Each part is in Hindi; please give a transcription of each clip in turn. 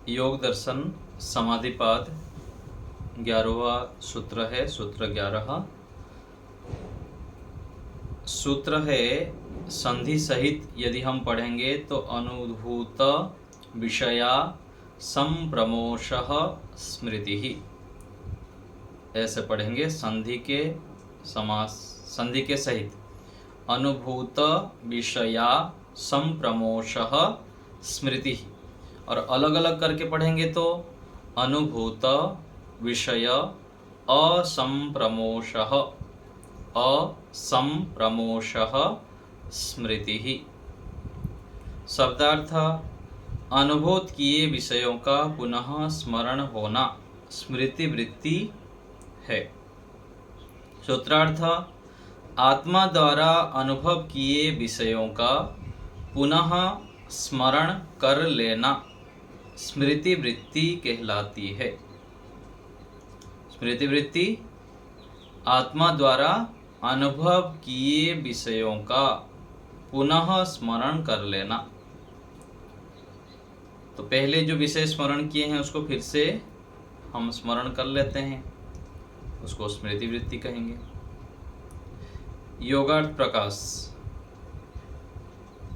योग दर्शन समाधिपाद 11वां सूत्र है। सूत्र 11 सूत्र है संधि सहित यदि हम पढ़ेंगे तो अनुभूत विषया संप्रमोषः स्मृति ही, ऐसे पढ़ेंगे। संधि के समास, संधि के सहित अनुभूत विषया संप्रमोषः स्मृति ही, और अलग अलग करके पढ़ेंगे तो अनुभूत विषय असंप्रमोषः स्मृति ही। शब्दार्थ अनुभूत किए विषयों का पुनः स्मरण होना स्मृति वृत्ति है। सूत्रार्थ आत्मा द्वारा अनुभव किए विषयों का पुनः स्मरण कर लेना स्मृति वृत्ति कहलाती है। स्मृति वृत्ति आत्मा द्वारा अनुभव किए विषयों का पुनः स्मरण कर लेना। तो पहले जो विषय स्मरण किए हैं उसको फिर से हम स्मरण कर लेते हैं, उसको स्मृति वृत्ति कहेंगे। योगार्थ प्रकाश,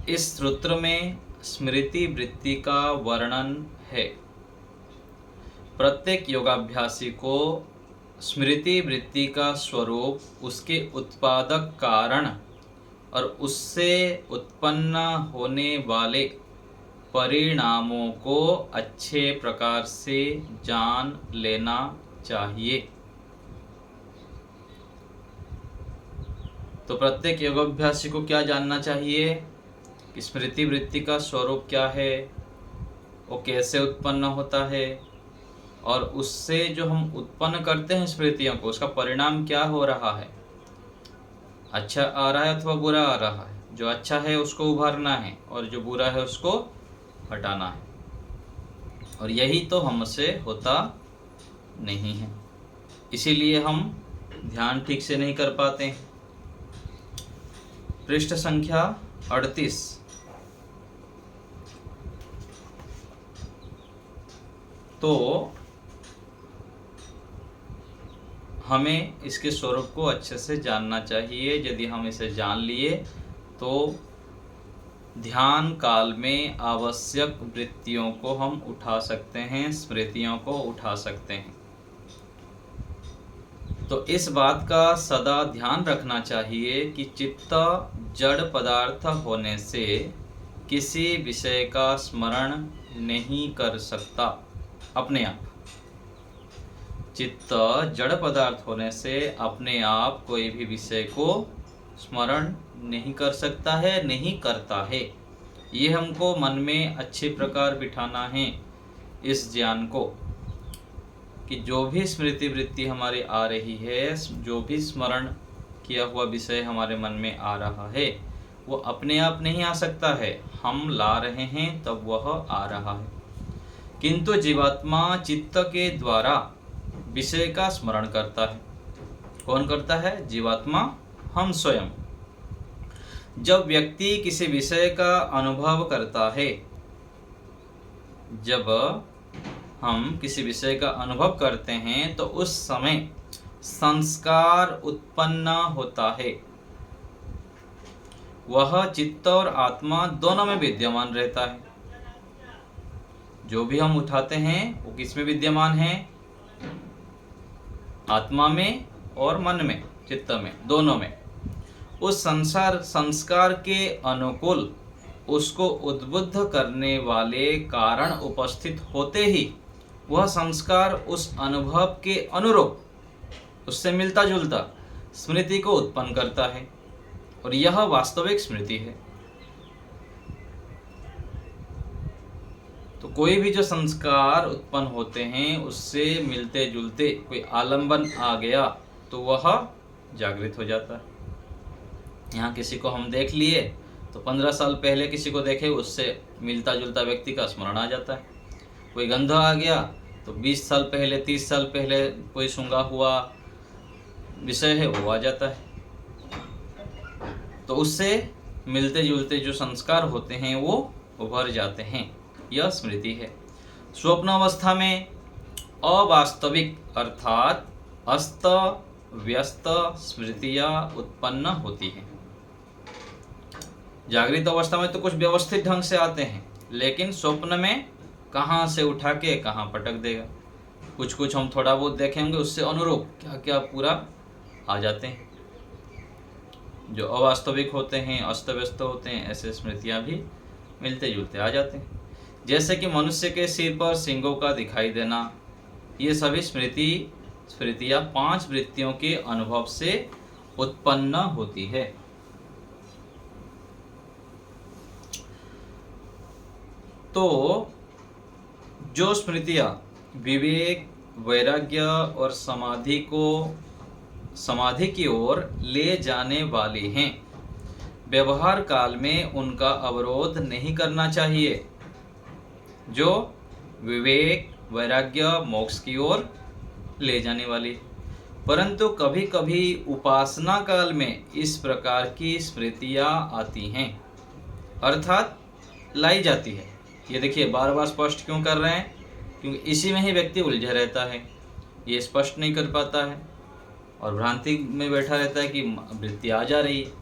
इस सूत्र में स्मृति वृत्ति का वर्णन है। प्रत्येक योगाभ्यासी को स्मृति वृत्ति का स्वरूप, उसके उत्पादक कारण और उससे उत्पन्न होने वाले परिणामों को अच्छे प्रकार से जान लेना चाहिए। तो प्रत्येक योगाभ्यासी को क्या जानना चाहिए कि स्मृति वृत्ति का स्वरूप क्या है, वो कैसे उत्पन्न होता है, और उससे जो हम उत्पन्न करते हैं स्मृतियों को, उसका परिणाम क्या हो रहा है, अच्छा आ रहा है अथवा बुरा आ रहा है। जो अच्छा है उसको उभारना है और जो बुरा है उसको हटाना है, और यही तो हमसे होता नहीं है, इसीलिए हम ध्यान ठीक से नहीं कर पाते हैं। पृष्ठ संख्या 38। तो हमें इसके स्वरूप को अच्छे से जानना चाहिए। यदि हम इसे जान लिए तो ध्यान काल में आवश्यक वृत्तियों को हम उठा सकते हैं, स्मृतियों को उठा सकते हैं। तो इस बात का सदा ध्यान रखना चाहिए कि चित्त जड़ पदार्थ होने से किसी विषय का स्मरण नहीं कर सकता अपने आप। चित्त जड़ पदार्थ होने से अपने आप कोई भी विषय को स्मरण नहीं कर सकता है, नहीं करता है। ये हमको मन में अच्छे प्रकार बिठाना है इस ज्ञान को, कि जो भी स्मृति वृत्ति हमारी आ रही है, जो भी स्मरण किया हुआ विषय हमारे मन में आ रहा है, वो अपने आप नहीं आ सकता है, हम ला रहे हैं तब वह आ रहा है। किंतु जीवात्मा चित्त के द्वारा विषय का स्मरण करता है। कौन करता है? जीवात्मा, हम स्वयं। जब व्यक्ति किसी विषय का अनुभव करता है, जब हम किसी विषय का अनुभव करते हैं तो उस समय संस्कार उत्पन्न होता है। वह चित्त और आत्मा दोनों में विद्यमान रहता है। जो भी हम उठाते हैं वो किसमें विद्यमान है? आत्मा में और मन में, चित्त में, दोनों में। उस संस्कार के अनुकूल उसको उद्बुद्ध करने वाले कारण उपस्थित होते ही वह संस्कार उस अनुभव के अनुरूप, उससे मिलता जुलता स्मृति को उत्पन्न करता है, और यह वास्तविक स्मृति है। तो कोई भी जो संस्कार उत्पन्न होते हैं उससे मिलते जुलते कोई आलंबन आ गया तो वह जागृत हो जाता है। यहाँ किसी को हम देख लिए तो 15 साल पहले किसी को देखे उससे मिलता जुलता व्यक्ति का स्मरण आ जाता है। कोई गंध आ गया तो 20 साल पहले, 30 साल पहले कोई सूंघा हुआ विषय है वो आ जाता है। तो उससे मिलते जुलते जो संस्कार होते हैं वो उभर जाते हैं, यह स्मृति है। स्वप्न अवस्था में अवास्तविक अर्थात अस्त व्यस्त स्मृतियां उत्पन्न होती हैं। जागृत अवस्था में तो कुछ व्यवस्थित ढंग से आते हैं, लेकिन स्वप्न में कहाँ से उठा के कहाँ पटक देगा। कुछ कुछ हम थोड़ा बहुत देखेंगे, उससे अनुरूप क्या क्या पूरा आ जाते हैं। जो अवास्तविक होते हैं, अस्त व्यस्त होते हैं, ऐसे स्मृतियां भी मिलते जुलते आ जाते हैं। जैसे कि मनुष्य के सिर पर सिंगों का दिखाई देना, ये सभी स्मृतियां 5 वृत्तियों के अनुभव से उत्पन्न होती है। तो जो स्मृतियां विवेक, वैराग्य और समाधि की ओर ले जाने वाली हैं, व्यवहार काल में उनका अवरोध नहीं करना चाहिए। जो विवेक, वैराग्य, मोक्ष की ओर ले जाने वाली, परंतु कभी कभी उपासना काल में इस प्रकार की स्मृतियां आती हैं, अर्थात लाई जाती है। ये देखिए बार बार स्पष्ट क्यों कर रहे हैं, क्योंकि इसी में ही व्यक्ति उलझा रहता है, ये स्पष्ट नहीं कर पाता है और भ्रांति में बैठा रहता है कि वृत्ति आ जा रही है।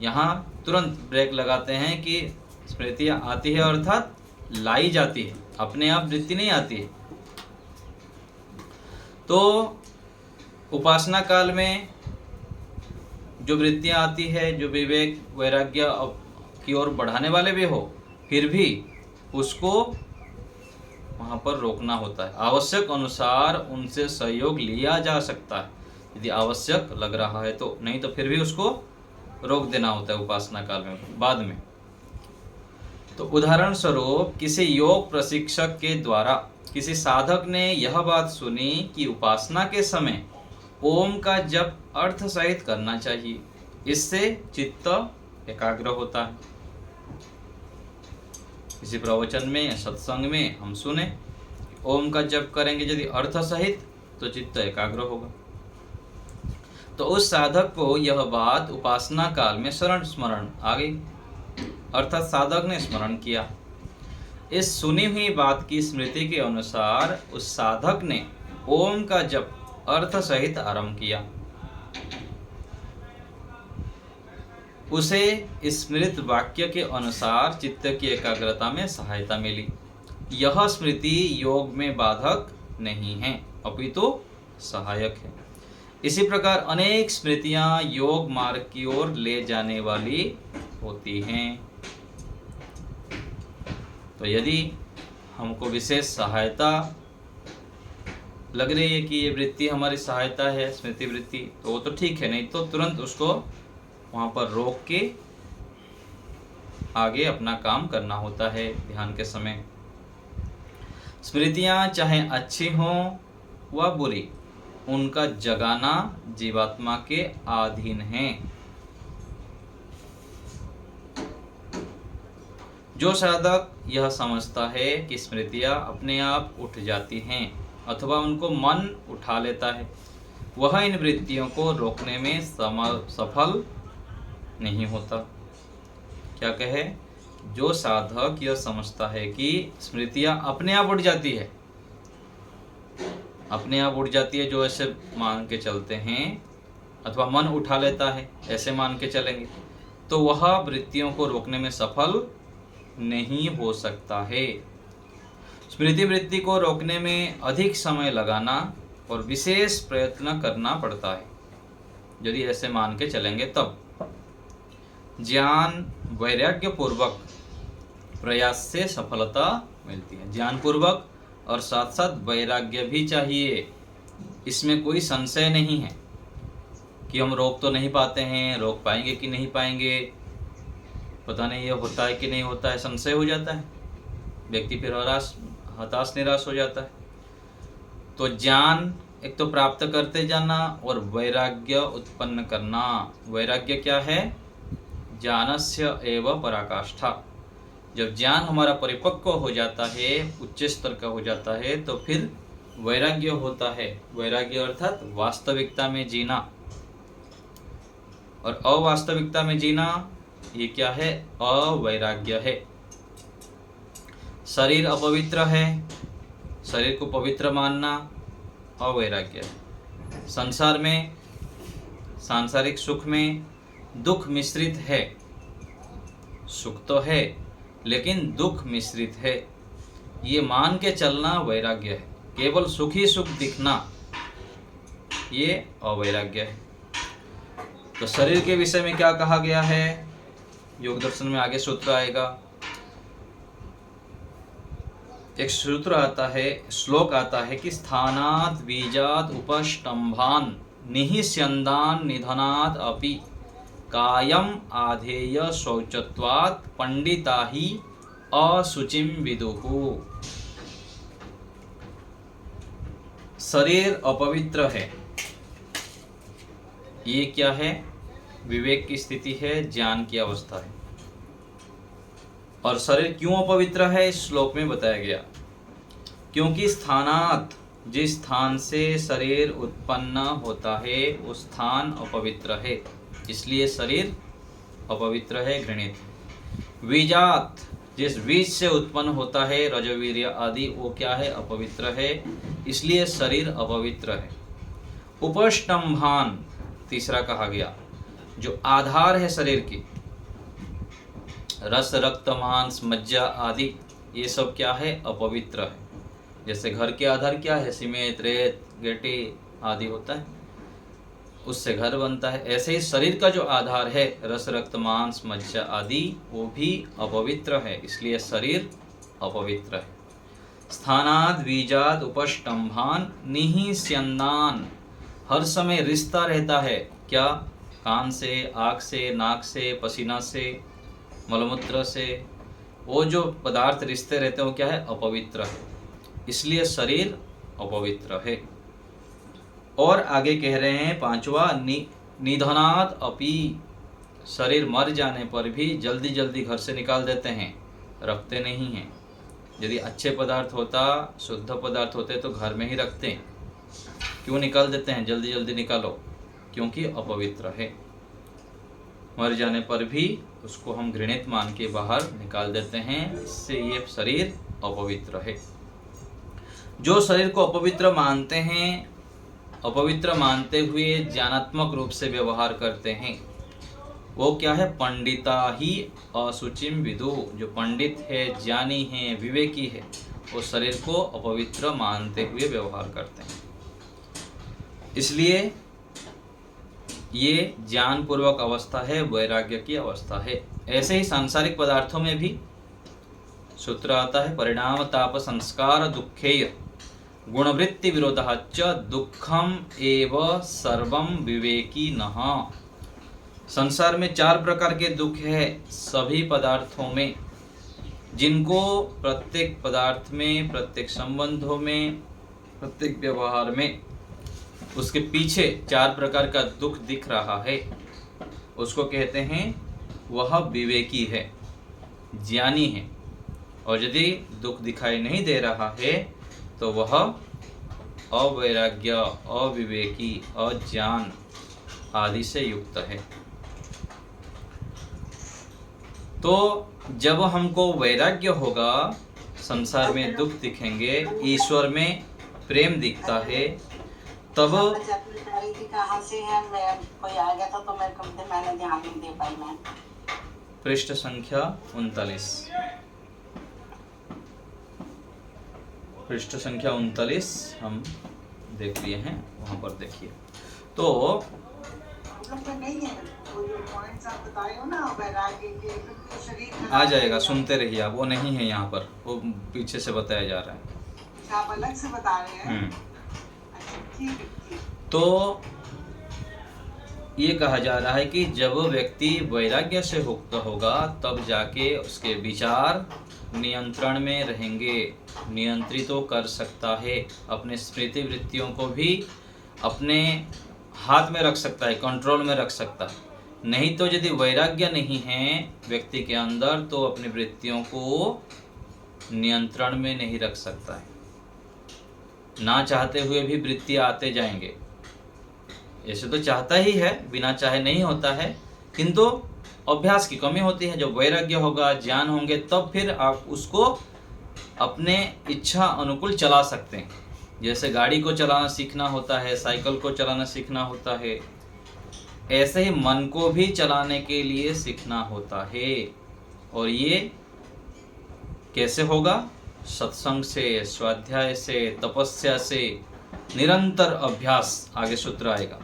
यहाँ तुरंत ब्रेक लगाते हैं कि स्मृतियाँ आती है अर्थात लाई जाती है, अपने आप वृत्ति नहीं आती है। तो उपासना काल में जो वृत्तियाँ आती है, जो विवेक वैराग्य की ओर बढ़ाने वाले भी हो, फिर भी उसको वहाँ पर रोकना होता है। आवश्यक अनुसार उनसे सहयोग लिया जा सकता है, यदि आवश्यक लग रहा है तो, नहीं तो फिर भी उसको रोक देना होता है उपासना काल में बाद में। तो उदाहरण स्वरूप किसी योग प्रशिक्षक के द्वारा किसी साधक ने यह बात सुनी कि उपासना के समय ओम का जप अर्थ सहित करना चाहिए, इससे चित्त एकाग्र होता है। किसी प्रवचन में या सत्संग में हम सुने ओम का जप करेंगे यदि अर्थ सहित तो चित्त एकाग्र होगा। तो उस साधक को यह बात उपासना काल में स्मरण आ गई, अर्थात साधक ने स्मरण किया। इस सुनी हुई बात की स्मृति के अनुसार उस साधक ने ओम का जप अर्थ सहित आरंभ किया। उसे स्मृत वाक्य के अनुसार चित्त की एकाग्रता में सहायता मिली। यह स्मृति योग में बाधक नहीं है, अपितु सहायक है। इसी प्रकार अनेक स्मृतियां योग मार्ग की ओर ले जाने वाली होती हैं। तो यदि हमको विशेष सहायता लग रही है कि ये वृत्ति हमारी सहायता है, स्मृति वृत्ति, तो वो तो ठीक है, नहीं तो तुरंत उसको वहाँ पर रोक के आगे अपना काम करना होता है ध्यान के समय। स्मृतियाँ चाहे अच्छी हों व बुरी, उनका जगाना जीवात्मा के अधीन है। जो साधक यह समझता है कि स्मृतियाँ अपने आप उठ जाती हैं अथवा उनको मन उठा लेता है, वह इन वृत्तियों को रोकने में सफल नहीं होता। क्या कहे? जो साधक यह समझता है कि स्मृतियां अपने आप उठ जाती है, अपने आप उठ जाती है, जो ऐसे मान के चलते हैं, अथवा मन उठा लेता है ऐसे मान के चलेंगे, तो वह वृत्तियों को रोकने में सफल नहीं हो सकता है। स्मृति वृत्ति को रोकने में अधिक समय लगाना और विशेष प्रयत्न करना पड़ता है। यदि ऐसे मान के चलेंगे तब ज्ञान वैराग्य पूर्वक प्रयास से सफलता मिलती है। ज्ञान पूर्वक और साथ साथ वैराग्य भी चाहिए, इसमें कोई संशय नहीं है कि हम रोक तो नहीं पाते हैं, रोक पाएंगे कि नहीं पाएंगे, पता नहीं ये होता है कि नहीं होता है, संशय हो जाता है, व्यक्ति फिर हताश निराश हो जाता है। तो ज्ञान एक तो प्राप्त करते जाना और वैराग्य उत्पन्न करना। वैराग्य क्या है? ज्ञानस्य एव पराकाष्ठा। जब ज्ञान हमारा परिपक्व हो जाता है, उच्च स्तर का हो जाता है, तो फिर वैराग्य होता है। वैराग्य अर्थात वास्तविकता में जीना, और अवास्तविकता में जीना ये क्या है? अवैराग्य है। शरीर अपवित्र है, शरीर को पवित्र मानना अवैराग्य है। संसार में सांसारिक सुख में दुख मिश्रित है, सुख तो है लेकिन दुख मिश्रित है, ये मान के चलना वैराग्य है। केवल सुख ही सुख दिखना ये अवैराग्य है। तो शरीर के विषय में क्या कहा गया है, योग दर्शन में आगे सूत्र आएगा। एक सूत्र आता है, श्लोक आता है कि स्थानात् बीजात् उपष्टंभान् निहिस्यन्दान् निधनात् अपि कायम आधेय शौचत्वात् पंडिता ही अशुचिम विदुः। शरीर अपवित्र है, ये क्या है, विवेक की स्थिति है, ज्ञान की अवस्था है। और शरीर क्यों अपवित्र है इस श्लोक में बताया गया, क्योंकि स्थानात्, जिस स्थान से शरीर उत्पन्न होता है उस स्थान अपवित्र है, इसलिए शरीर अपवित्र है, घृणित है। बीजात्, जिस बीज से उत्पन्न होता है रजोवीर्य आदि, वो क्या है, अपवित्र है, इसलिए शरीर अपवित्र है। उपष्टंभान तीसरा कहा गया, जो आधार है शरीर की, रस रक्त मांस मज्जा आदि, ये सब क्या है, अपवित्र है। जैसे घर के आधार क्या है, सीमेंट रेत गिट्टी आदि होता है, उससे घर बनता है। ऐसे ही शरीर का जो आधार है रस रक्त मांस मज्जा आदि, वो भी अपवित्र है, इसलिए शरीर अपवित्र है। स्थानात् बीजात् उपष्टंभान् निहिस्यन्दान्, हर समय रिश्ता रहता है, क्या, कान से, आँख से, नाक से, पसीना से, मलमूत्र से, वो जो पदार्थ रिश्ते रहते हैं वो क्या है, अपवित्र है, इसलिए शरीर अपवित्र है। और आगे कह रहे हैं पांचवा, निधनात् अपि, शरीर मर जाने पर भी जल्दी जल्दी घर से निकाल देते हैं, रखते नहीं हैं। यदि अच्छे पदार्थ होता, शुद्ध पदार्थ होते तो घर में ही रखते, क्यों निकाल देते हैं, जल्दी जल्दी निकालो, क्योंकि अपवित्र है। मर जाने पर भी उसको हम घृणित मान के बाहर निकाल देते हैं, इससे ये शरीर अपवित्र है। जो शरीर को अपवित्र मानते हैं, अपवित्र मानते हुए ज्ञानात्मक रूप से व्यवहार करते हैं, वो क्या है, पंडिता ही अशुचिम विदु, जो पंडित है, ज्ञानी है, विवेकी है, वो शरीर को अपवित्र मानते हुए व्यवहार करते हैं। इसलिए ये ज्ञान पूर्वक अवस्था है, वैराग्य की अवस्था है। ऐसे ही सांसारिक पदार्थों में भी सूत्र आता है, परिणाम ताप संस्कार दुखेय गुणवृत्ति विरोधः च दुखम एव सर्वम विवेकी नः। संसार में 4 प्रकार के दुख है सभी पदार्थों में, जिनको प्रत्येक पदार्थ में, प्रत्येक संबंधों में, प्रत्येक व्यवहार में उसके पीछे 4 प्रकार का दुख दिख रहा है, उसको कहते हैं वह विवेकी है, ज्ञानी है। और यदि दुख दिखाई नहीं दे रहा है तो वह अवैराग्य, अविवेकी, अज्ञान आदि से युक्त है। तो जब हमको वैराग्य होगा, संसार में दुख दिखेंगे, ईश्वर में प्रेम दिखता है, तब कहाँ से है, मैं कोई आ गया था तो मेरे को मैंने ध्यान नहीं दे पाई। मैं पृष्ठ संख्या 39, पृष्ठ संख्या 39 हम देख लिए हैं, वहां पर देखिए। तो नहीं है वो जो पॉइंट्स आप बताए हो ना वैराग्य के, तो शरीर आ जाएगा, सुनते रहिए आप, वो नहीं है यहाँ पर, वो पीछे से बताया जा रहा है। आप अलग से बता रहे हैं। ठीक है। तो ये कहा जा रहा है कि जब व्यक्ति वैराग्य से युक्त होगा तब जाके उसके विचार नियंत्रण में रहेंगे, नियंत्रित तो कर सकता है, अपने स्मृति वृत्तियों को भी अपने हाथ में रख सकता है, कंट्रोल में रख सकता है। नहीं तो यदि वैराग्य नहीं है व्यक्ति के अंदर तो अपनी वृत्तियों को नियंत्रण में नहीं रख सकता है, ना चाहते हुए भी वृत्ति आते जाएंगे। ऐसे तो चाहता ही है, बिना चाहे नहीं होता है, किंतु अभ्यास की कमी होती है। जब वैराग्य होगा, ज्ञान होंगे, तब फिर आप उसको अपने इच्छा अनुकूल चला सकते हैं। जैसे गाड़ी को चलाना सीखना होता है, साइकिल को चलाना सीखना होता है, ऐसे ही मन को भी चलाने के लिए सीखना होता है। और ये कैसे होगा? सत्संग से, स्वाध्याय से, तपस्या से, निरंतर अभ्यास। आगे सूत्र आएगा।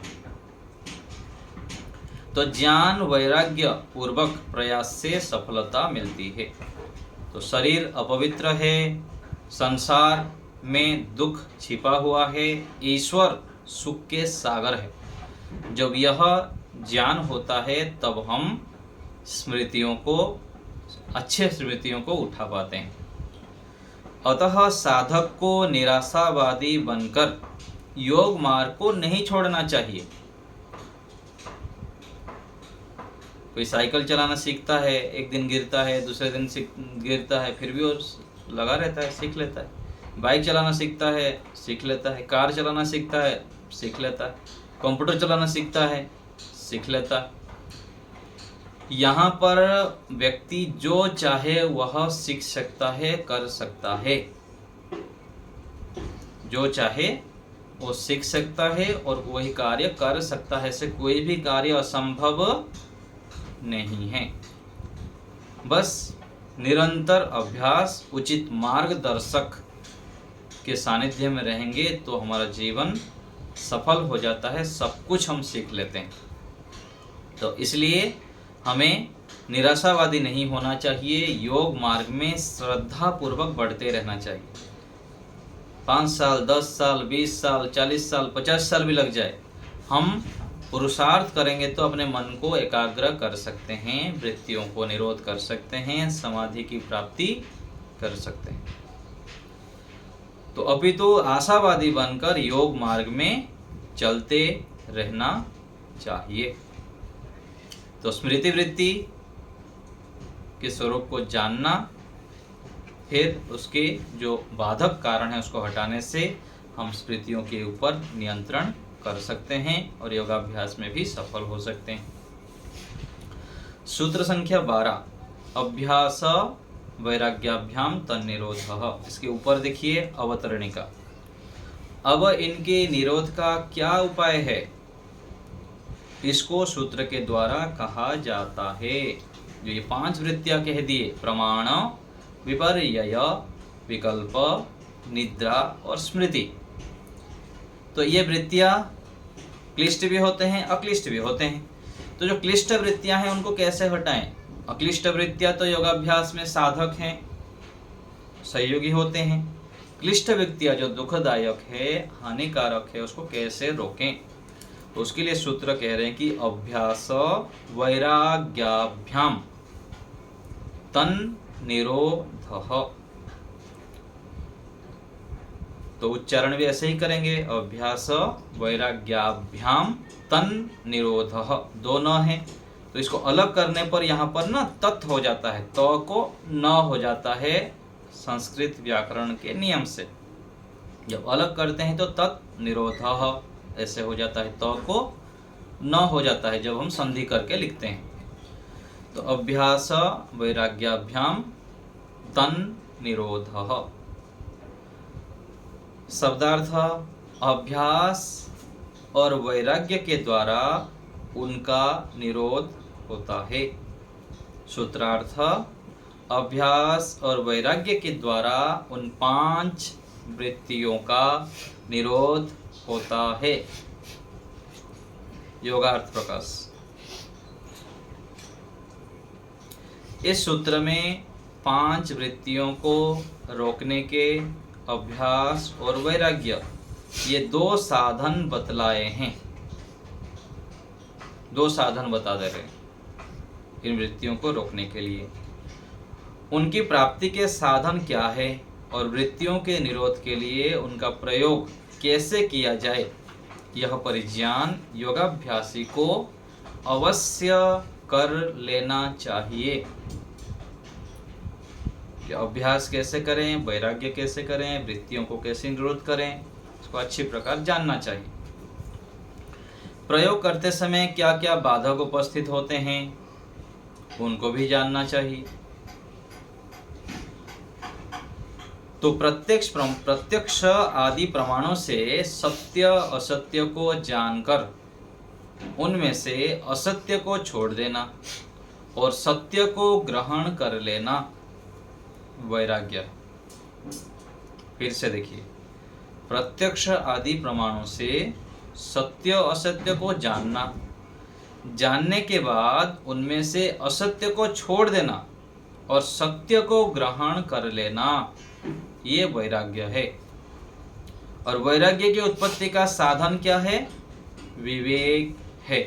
तो ज्ञान वैराग्य पूर्वक प्रयास से सफलता मिलती है। तो शरीर अपवित्र है, संसार में दुख छिपा हुआ है, ईश्वर सुख के सागर है। जब यह ज्ञान होता है तब हम स्मृतियों को, अच्छे स्मृतियों को उठा पाते हैं। अतः साधक को निराशावादी बनकर योग मार्ग को नहीं छोड़ना चाहिए। कोई साइकिल चलाना सीखता है, एक दिन गिरता है, दूसरे दिन गिरता है, फिर भी वो लगा रहता है, सीख लेता है। बाइक चलाना सीखता है, सीख लेता है। कार चलाना सीखता है, सीख लेता है। कंप्यूटर चलाना सीखता है, सीख लेता है। यहाँ पर व्यक्ति जो चाहे वह सीख सकता है, कर सकता है। जो चाहे वो सीख सकता है और वही कार्य कर सकता है। ऐसे कोई भी कार्य असंभव नहीं है। बस निरंतर अभ्यास, उचित मार्गदर्शक के सानिध्य में रहेंगे तो हमारा जीवन सफल हो जाता है, सब कुछ हम सीख लेते हैं। तो इसलिए हमें निराशावादी नहीं होना चाहिए, योग मार्ग में श्रद्धा पूर्वक बढ़ते रहना चाहिए। 5 साल, 10 साल, 20 साल, 40 साल, 50 साल भी लग जाए, हम पुरुषार्थ करेंगे तो अपने मन को एकाग्र कर सकते हैं, वृत्तियों को निरोध कर सकते हैं, समाधि की प्राप्ति कर सकते हैं। तो अभी तो आशावादी बनकर योग मार्ग में चलते रहना चाहिए। तो स्मृति वृत्ति के स्वरूप को जानना, फिर उसके जो बाधक कारण है उसको हटाने से हम स्मृतियों के ऊपर नियंत्रण कर सकते हैं और योगाभ्यास में भी सफल हो सकते हैं। सूत्र संख्या 12, अभ्यास वैराग्याभ्याम तन्निरोधः। इसके ऊपर देखिए अवतरणिका। अब इनके निरोध का क्या उपाय है, इसको सूत्र के द्वारा कहा जाता है। जो ये 5 वृत्तियां कह दिए, प्रमाण, विपर्यय, विकल्प, निद्रा और स्मृति। तो ये वृत्तियां क्लिष्ट भी होते हैं, अक्लिष्ट भी होते हैं। तो जो क्लिष्ट वृत्तियां हैं उनको कैसे हटाएं? अक्लिष्ट वृत्तियां तो योगाभ्यास में साधक हैं, सहयोगी होते हैं। क्लिष्ट वृत्तियां जो दुखदायक है, हानिकारक है, उसको कैसे रोकें? तो उसके लिए सूत्र कह रहे हैं कि अभ्यास वैराग्याभ्याम तन्निरोधः। तो उच्चारण भी ऐसे ही करेंगे, अभ्यास वैराग्याभ्याम तन्निरोधः। दोनों है तो इसको अलग करने पर यहाँ पर ना तत् हो जाता है, तो को न हो जाता है संस्कृत व्याकरण के नियम से। जब अलग करते हैं तो तत् निरोधः ऐसे हो जाता है, तो को न हो जाता है जब हम संधि करके लिखते हैं। तो अभ्यास वैराग्याभ्याम तन्निरोधः। शब्दार्थ, अभ्यास और वैराग्य के द्वारा उनका निरोध होता है। सूत्रार्थ, अभ्यास और वैराग्य के द्वारा उन 5 वृत्तियों का निरोध होता है। योगार्थ प्रकाश। इस सूत्र में 5 वृत्तियों को रोकने के अभ्यास और वैराग्य, ये 2 साधन बतलाए हैं। 2 साधन बता दे रहे हैं इन वृत्तियों को रोकने के लिए। उनकी प्राप्ति के साधन क्या है और वृत्तियों के निरोध के लिए उनका प्रयोग कैसे किया जाए, यह परिज्ञान योगाभ्यासी को अवश्य कर लेना चाहिए। अभ्यास कैसे करें, वैराग्य कैसे करें, वृत्तियों को कैसे निरोध करें, इसको अच्छी प्रकार जानना चाहिए। प्रयोग करते समय क्या क्या बाधक उपस्थित होते हैं उनको भी जानना चाहिए। तो प्रत्यक्ष आदि प्रमाणों से सत्य असत्य को जानकर उनमें से असत्य को छोड़ देना और सत्य को ग्रहण कर लेना वैराग्य। फिर से देखिए, प्रत्यक्ष आदि प्रमाणों से सत्य असत्य को जानना, जानने के बाद उनमें से असत्य को छोड़ देना और सत्य को ग्रहण कर लेना, ये वैराग्य है। और वैराग्य की उत्पत्ति का साधन क्या है? विवेक है।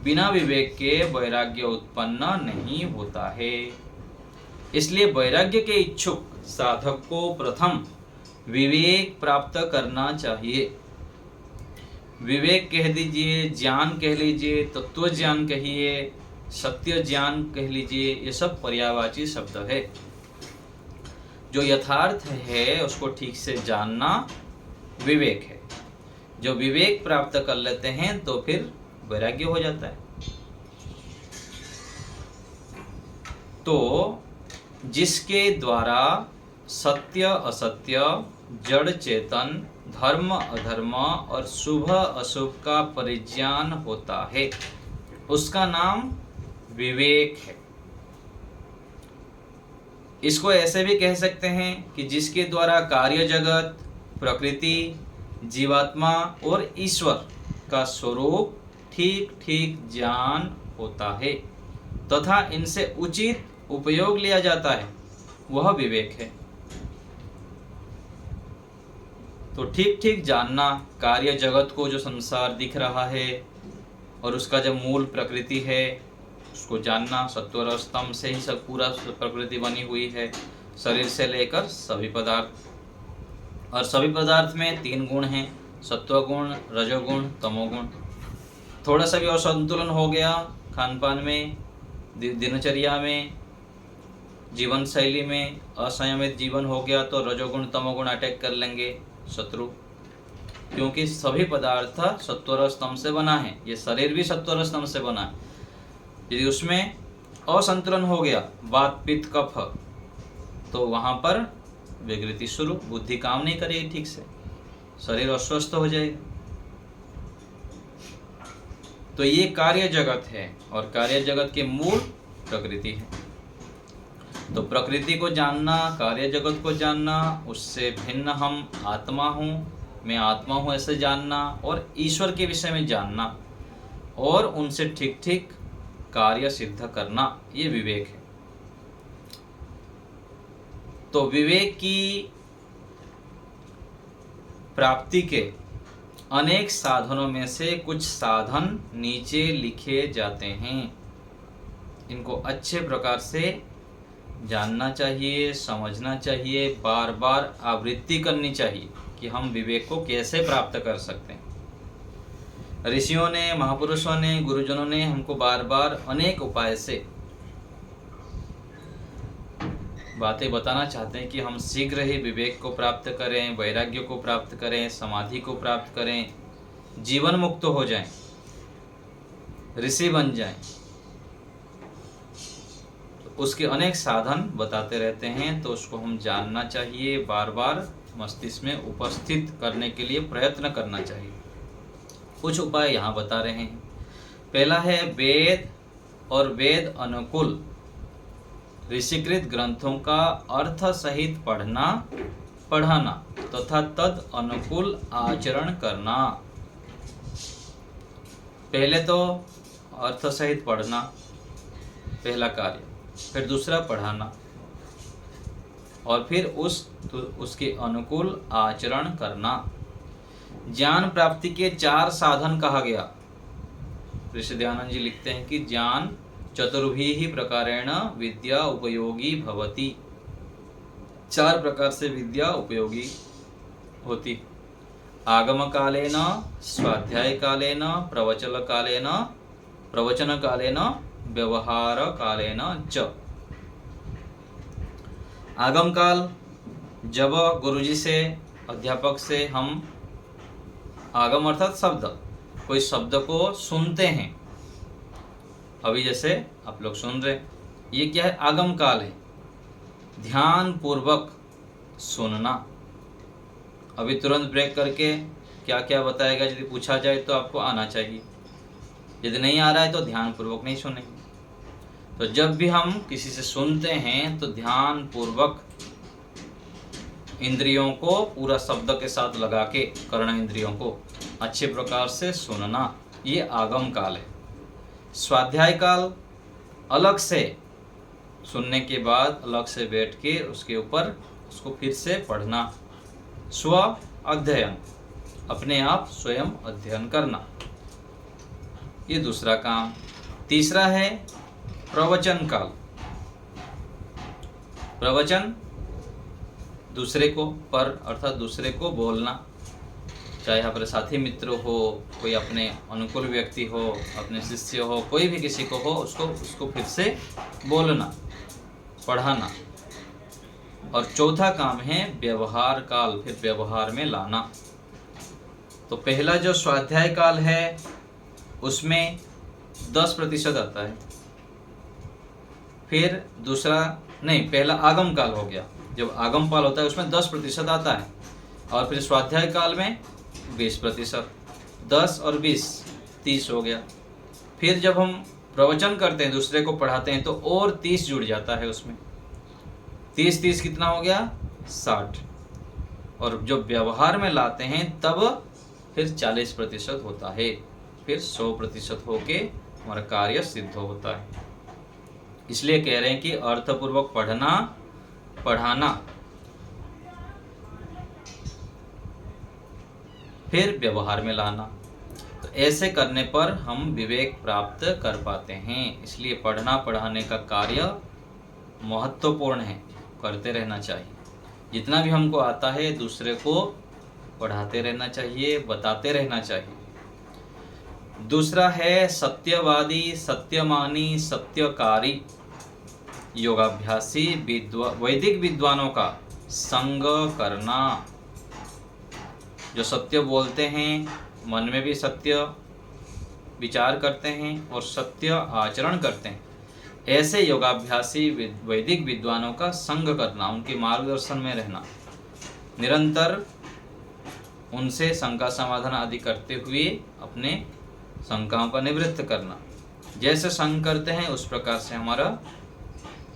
बिना विवेक के वैराग्य उत्पन्न नहीं होता है। इसलिए वैराग्य के इच्छुक साधक को प्रथम विवेक प्राप्त करना चाहिए। विवेक कह दीजिए, ज्ञान कह लीजिए, तत्व ज्ञान कहिए, सत्य ज्ञान कह लीजिए, ये सब पर्यायवाची शब्द है। जो यथार्थ है उसको ठीक से जानना विवेक है। जो विवेक प्राप्त कर लेते हैं तो फिर वैराग्य हो जाता है। तो जिसके द्वारा सत्य असत्य, जड़ चेतन, धर्म अधर्म और शुभ अशुभ का परिज्ञान होता है, उसका नाम विवेक है। इसको ऐसे भी कह सकते हैं कि जिसके द्वारा कार्य जगत, प्रकृति, जीवात्मा और ईश्वर का स्वरूप ठीक ठीक ज्ञान होता है तथा इनसे उचित उपयोग लिया जाता है, वह विवेक है। तो ठीक ठीक जानना, कार्य जगत को जो संसार दिख रहा है और उसका जो मूल प्रकृति है उसको जानना। सत्व और स्तंभ से ही सब पूरा प्रकृति बनी हुई है, शरीर से लेकर सभी पदार्थ। और सभी पदार्थ में 3 गुण हैं, सत्वगुण, रजोगुण, तमोगुण। थोड़ा सा भी असंतुलन हो गया खान पान में, दिनचर्या में, जीवन शैली में असंयमित जीवन हो गया तो रजोगुण तमोगुण अटैक कर लेंगे शत्रु। क्योंकि सभी पदार्थ सत्व और स्तंभ से बना है, ये शरीर भी सत्व और स्तंभ से बना है। यदि उसमें असंतुलन हो गया, वात पित्त कफ, तो वहां पर विकृति शुरू, बुद्धि काम नहीं करेगी ठीक से, शरीर अस्वस्थ हो जाएगा। तो ये कार्य जगत है और कार्य जगत के मूल प्रकृति है। तो प्रकृति को जानना, कार्य जगत को जानना, उससे भिन्न हम आत्मा हूँ, मैं आत्मा हूँ ऐसे जानना, और ईश्वर के विषय में जानना और उनसे ठीक ठीक कार्य सिद्ध करना, ये विवेक है। तो विवेक की प्राप्ति के अनेक साधनों में से कुछ साधन नीचे लिखे जाते हैं। इनको अच्छे प्रकार से जानना चाहिए, समझना चाहिए, बार बार आवृत्ति करनी चाहिए कि हम विवेक को कैसे प्राप्त कर सकते हैं। ऋषियों ने, महापुरुषों ने, गुरुजनों ने हमको बार बार अनेक उपाय से बातें बताना चाहते हैं कि हम शीघ्र ही विवेक को प्राप्त करें, वैराग्य को प्राप्त करें, समाधि को प्राप्त करें, जीवन मुक्त हो जाएं, ऋषि बन जाएं। उसके अनेक साधन बताते रहते हैं, तो उसको हम जानना चाहिए, बार बार मस्तिष्क में उपस्थित करने के लिए प्रयत्न करना चाहिए। कुछ उपाय यहाँ बता रहे हैं। पहला है वेद और वेद अनुकूल ऋषिकृत ग्रंथों का अर्थ सहित पढ़ाना तथा तद अनुकूल आचरण करना। पहले तो अर्थ सहित पढ़ना पहला कार्य, फिर दूसरा पढ़ाना, और फिर उसके अनुकूल आचरण करना। ज्ञान प्राप्ति के 4 साधन कहा गया। ऋषि दयानंद जी लिखते हैं कि ज्ञान चतुर्भिः प्रकारेण विद्या उपयोगी भवति। 4 प्रकार से विद्या उपयोगी होती। आगम कालेन, स्वाध्याय कालेन, प्रवचन कालेन, व्यवहार कालेन च। आगम काल, जब गुरुजी से, अध्यापक से हम आगम अर्थात शब्द, कोई शब्द को सुनते हैं। अभी जैसे आप लोग सुन रहे, ये क्या है? आगम काल है। ध्यान पूर्वक सुनना। अभी तुरंत ब्रेक करके क्या क्या बताएगा यदि पूछा जाए तो आपको आना चाहिए, यदि नहीं आ रहा है तो ध्यानपूर्वक नहीं सुनेंगे। तो जब भी हम किसी से सुनते हैं तो ध्यानपूर्वक इंद्रियों को पूरा शब्द के साथ लगा के, कर्ण इंद्रियों को अच्छे प्रकार से सुनना, ये आगम काल है। स्वाध्याय काल अलग से सुनने के बाद अलग से बैठ के उसके ऊपर उसको फिर से पढ़ना, स्व अध्ययन, अपने आप स्वयं अध्ययन करना, ये दूसरा काम। तीसरा है प्रवचन काल। प्रवचन दूसरे को पर अर्थात दूसरे को बोलना, चाहे हमारे साथी मित्र हो, कोई अपने अनुकूल व्यक्ति हो, अपने शिष्य हो, कोई भी किसी को हो, उसको फिर से बोलना, पढ़ाना। और चौथा काम है व्यवहार काल, फिर व्यवहार में लाना। तो पहला जो स्वाध्याय काल है उसमें 10% आता है, फिर दूसरा नहीं, पहला आगम काल हो गया, जब आगम काल होता है उसमें 10% आता है, और फिर स्वाध्याय काल में 20%, 10 और 20 30 हो गया। फिर जब हम प्रवचन करते हैं, दूसरे को पढ़ाते हैं, तो और 30 जुड़ जाता है उसमें। 30 कितना हो गया? 60। और जब व्यवहार में लाते हैं तब फिर 40% होता है, फिर 100% होके हमारा कार्य सिद्ध होता है। इसलिए कह रहे हैं कि अर्थपूर्वक पढ़ना, पढ़ाना, फिर व्यवहार में लाना। तो ऐसे करने पर हम विवेक प्राप्त कर पाते हैं। इसलिए पढ़ना पढ़ाने का कार्य महत्वपूर्ण है, करते रहना चाहिए। जितना भी हमको आता है दूसरे को पढ़ाते रहना चाहिए, बताते रहना चाहिए। दूसरा है सत्यवादी, सत्यमानी, सत्यकारी, योगाभ्यासी वैदिक विद्वानों का संग करना। जो सत्य बोलते हैं, मन में भी सत्य विचार करते हैं और सत्य आचरण करते हैं, ऐसे योगाभ्यासी वैदिक विद्वानों का संग करना, उनके मार्गदर्शन में रहना, निरंतर उनसे शंका समाधान आदि करते हुए अपने शंकाओं का निवृत्त करना। जैसे संग करते हैं उस प्रकार से हमारा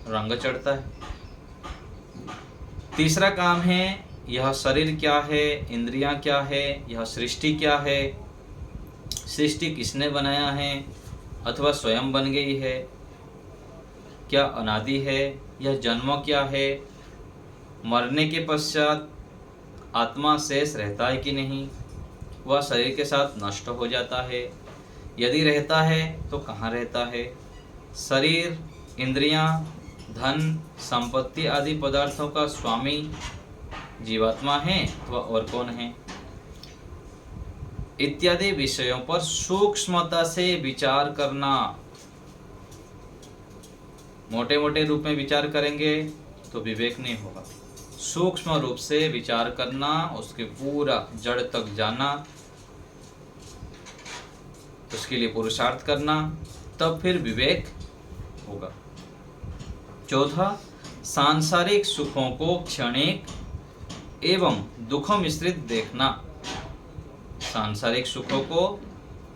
रंग चढ़ता है। तीसरा काम है, यह शरीर क्या है, इंद्रियां क्या है, यह सृष्टि क्या है, सृष्टि किसने बनाया है अथवा स्वयं बन गई है, क्या अनादि है, यह जन्म क्या है, मरने के पश्चात आत्मा शेष रहता है कि नहीं, वह शरीर के साथ नष्ट हो जाता है, यदि रहता है तो कहाँ रहता है, शरीर, इंद्रियां, धन, संपत्ति आदि पदार्थों का स्वामी जीवात्मा है अथवा और कौन है, इत्यादि विषयों पर सूक्ष्मता से विचार करना। मोटे मोटे रूप में विचार करेंगे तो विवेक नहीं होगा। सूक्ष्म रूप से विचार करना, उसके पूरा जड़ तक जाना, उसके लिए पुरुषार्थ करना, तब फिर विवेक होगा। चौथा, सांसारिक सुखों को क्षणिक एवं दुखों मिश्रित देखना। सांसारिक सुखों को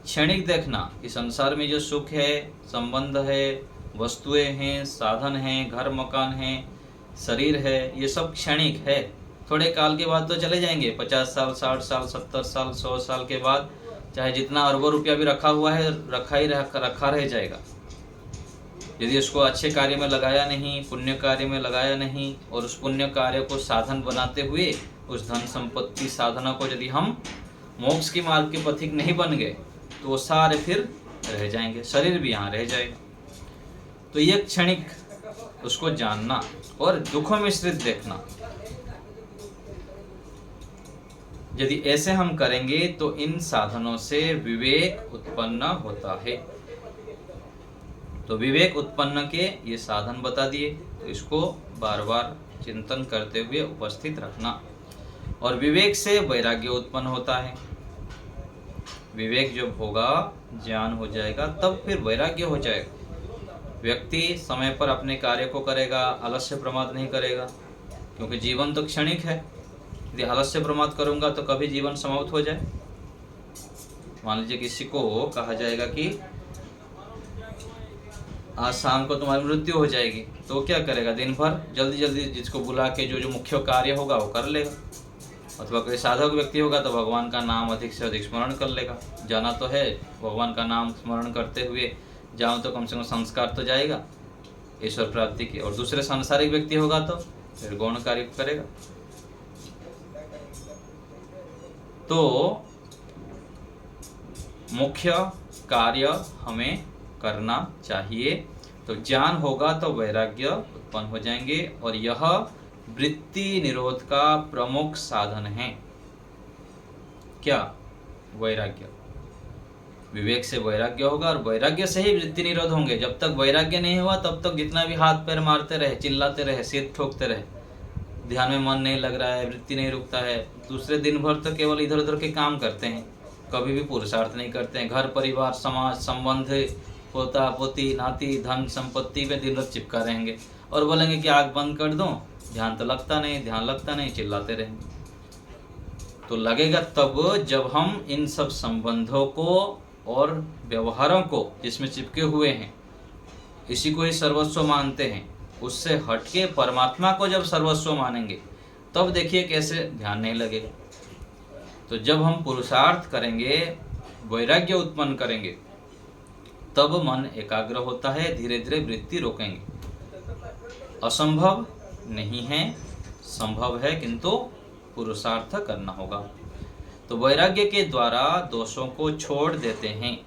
क्षणिक देखना, इस संसार में जो सुख है, संबंध है, वस्तुएं हैं, साधन हैं, घर मकान हैं, शरीर है, ये सब क्षणिक है। थोड़े काल के बाद तो चले जाएंगे, 50 साल, 60 साल, 70 साल, 100 साल के बाद चाहे जितना अरबों रुपया भी रखा हुआ है, रखा रह जाएगा। यदि उसको अच्छे कार्य में लगाया नहीं, पुण्य कार्य में लगाया नहीं, और उस पुण्य कार्य को साधन बनाते हुए उस धन संपत्ति साधना को यदि हम मोक्ष के मार्ग के पथिक नहीं बन गए तो वो सारे फिर रह जाएंगे, शरीर भी यहाँ रह जाएगा। तो ये क्षणिक उसको जानना और दुखों मिश्रित देखना। यदि ऐसे हम करेंगे तो इन साधनों से विवेक उत्पन्न होता है। तो विवेक उत्पन्न के ये साधन बता दिए, तो इसको बार बार चिंतन करते हुए उपस्थित रखना। और विवेक से वैराग्य उत्पन्न होता है। विवेक जब होगा, ज्ञान हो जाएगा, तब फिर वैराग्य हो जाएगा। व्यक्ति समय पर अपने कार्य को करेगा, आलस्य प्रमाद नहीं करेगा, क्योंकि जीवन तो क्षणिक है। यदि आलस्य प्रमाद करूंगा तो कभी जीवन समाप्त हो जाए। मान लीजिए किसी को कहा जाएगा कि आज शाम को तुम्हारी मृत्यु हो जाएगी, तो वो क्या करेगा? दिन भर जल्दी जल्दी जिसको बुला के जो जो मुख्य कार्य होगा वो कर लेगा। अथवा कोई साधक व्यक्ति होगा तो भगवान का नाम अधिक से अधिक स्मरण कर लेगा। जाना तो है, भगवान का नाम स्मरण करते हुए जाऊँ तो कम से कम संस्कार तो जाएगा ईश्वर प्राप्ति की। और दूसरे सांसारिक व्यक्ति होगा तो फिर गौण कार्य करेगा। तो मुख्य कार्य हमें करना चाहिए। तो ज्ञान होगा तो वैराग्य उत्पन्न हो जाएंगे, और यह वृत्ति निरोध का प्रमुख साधन है। क्या? वैराग्य। विवेक से वैराग्य होगा, और वैराग्य से ही वृत्ति निरोध होंगे। जब तक वैराग्य नहीं हुआ तब तक जितना भी हाथ पैर मारते रहे, चिल्लाते रहे, सिर ठोकते रहे, ध्यान में मन नहीं लग रहा है, वृत्ति नहीं रुकता है, दूसरे दिन भर तो केवल इधर उधर के काम करते हैं, कभी भी पुरुषार्थ नहीं करते हैं। घर परिवार समाज संबंध, पोता पोती नाती धन संपत्ति में दिन रात चिपका रहेंगे, और बोलेंगे कि आग बंद कर दो, ध्यान तो लगता नहीं, ध्यान लगता नहीं, चिल्लाते रहेंगे। तो लगेगा तब जब हम इन सब संबंधों को और व्यवहारों को जिसमें चिपके हुए हैं, इसी को ही सर्वस्व मानते हैं, उससे हटके परमात्मा को जब सर्वस्व मानेंगे तब देखिए कैसे ध्यान नहीं लगेगा। तो जब हम पुरुषार्थ करेंगे, वैराग्य उत्पन्न करेंगे, तब मन एकाग्र होता है, धीरे धीरे वृत्ति रोकेंगे। असंभव नहीं है, संभव है, किंतु पुरुषार्थ करना होगा। तो वैराग्य के द्वारा दोषों को छोड़ देते हैं।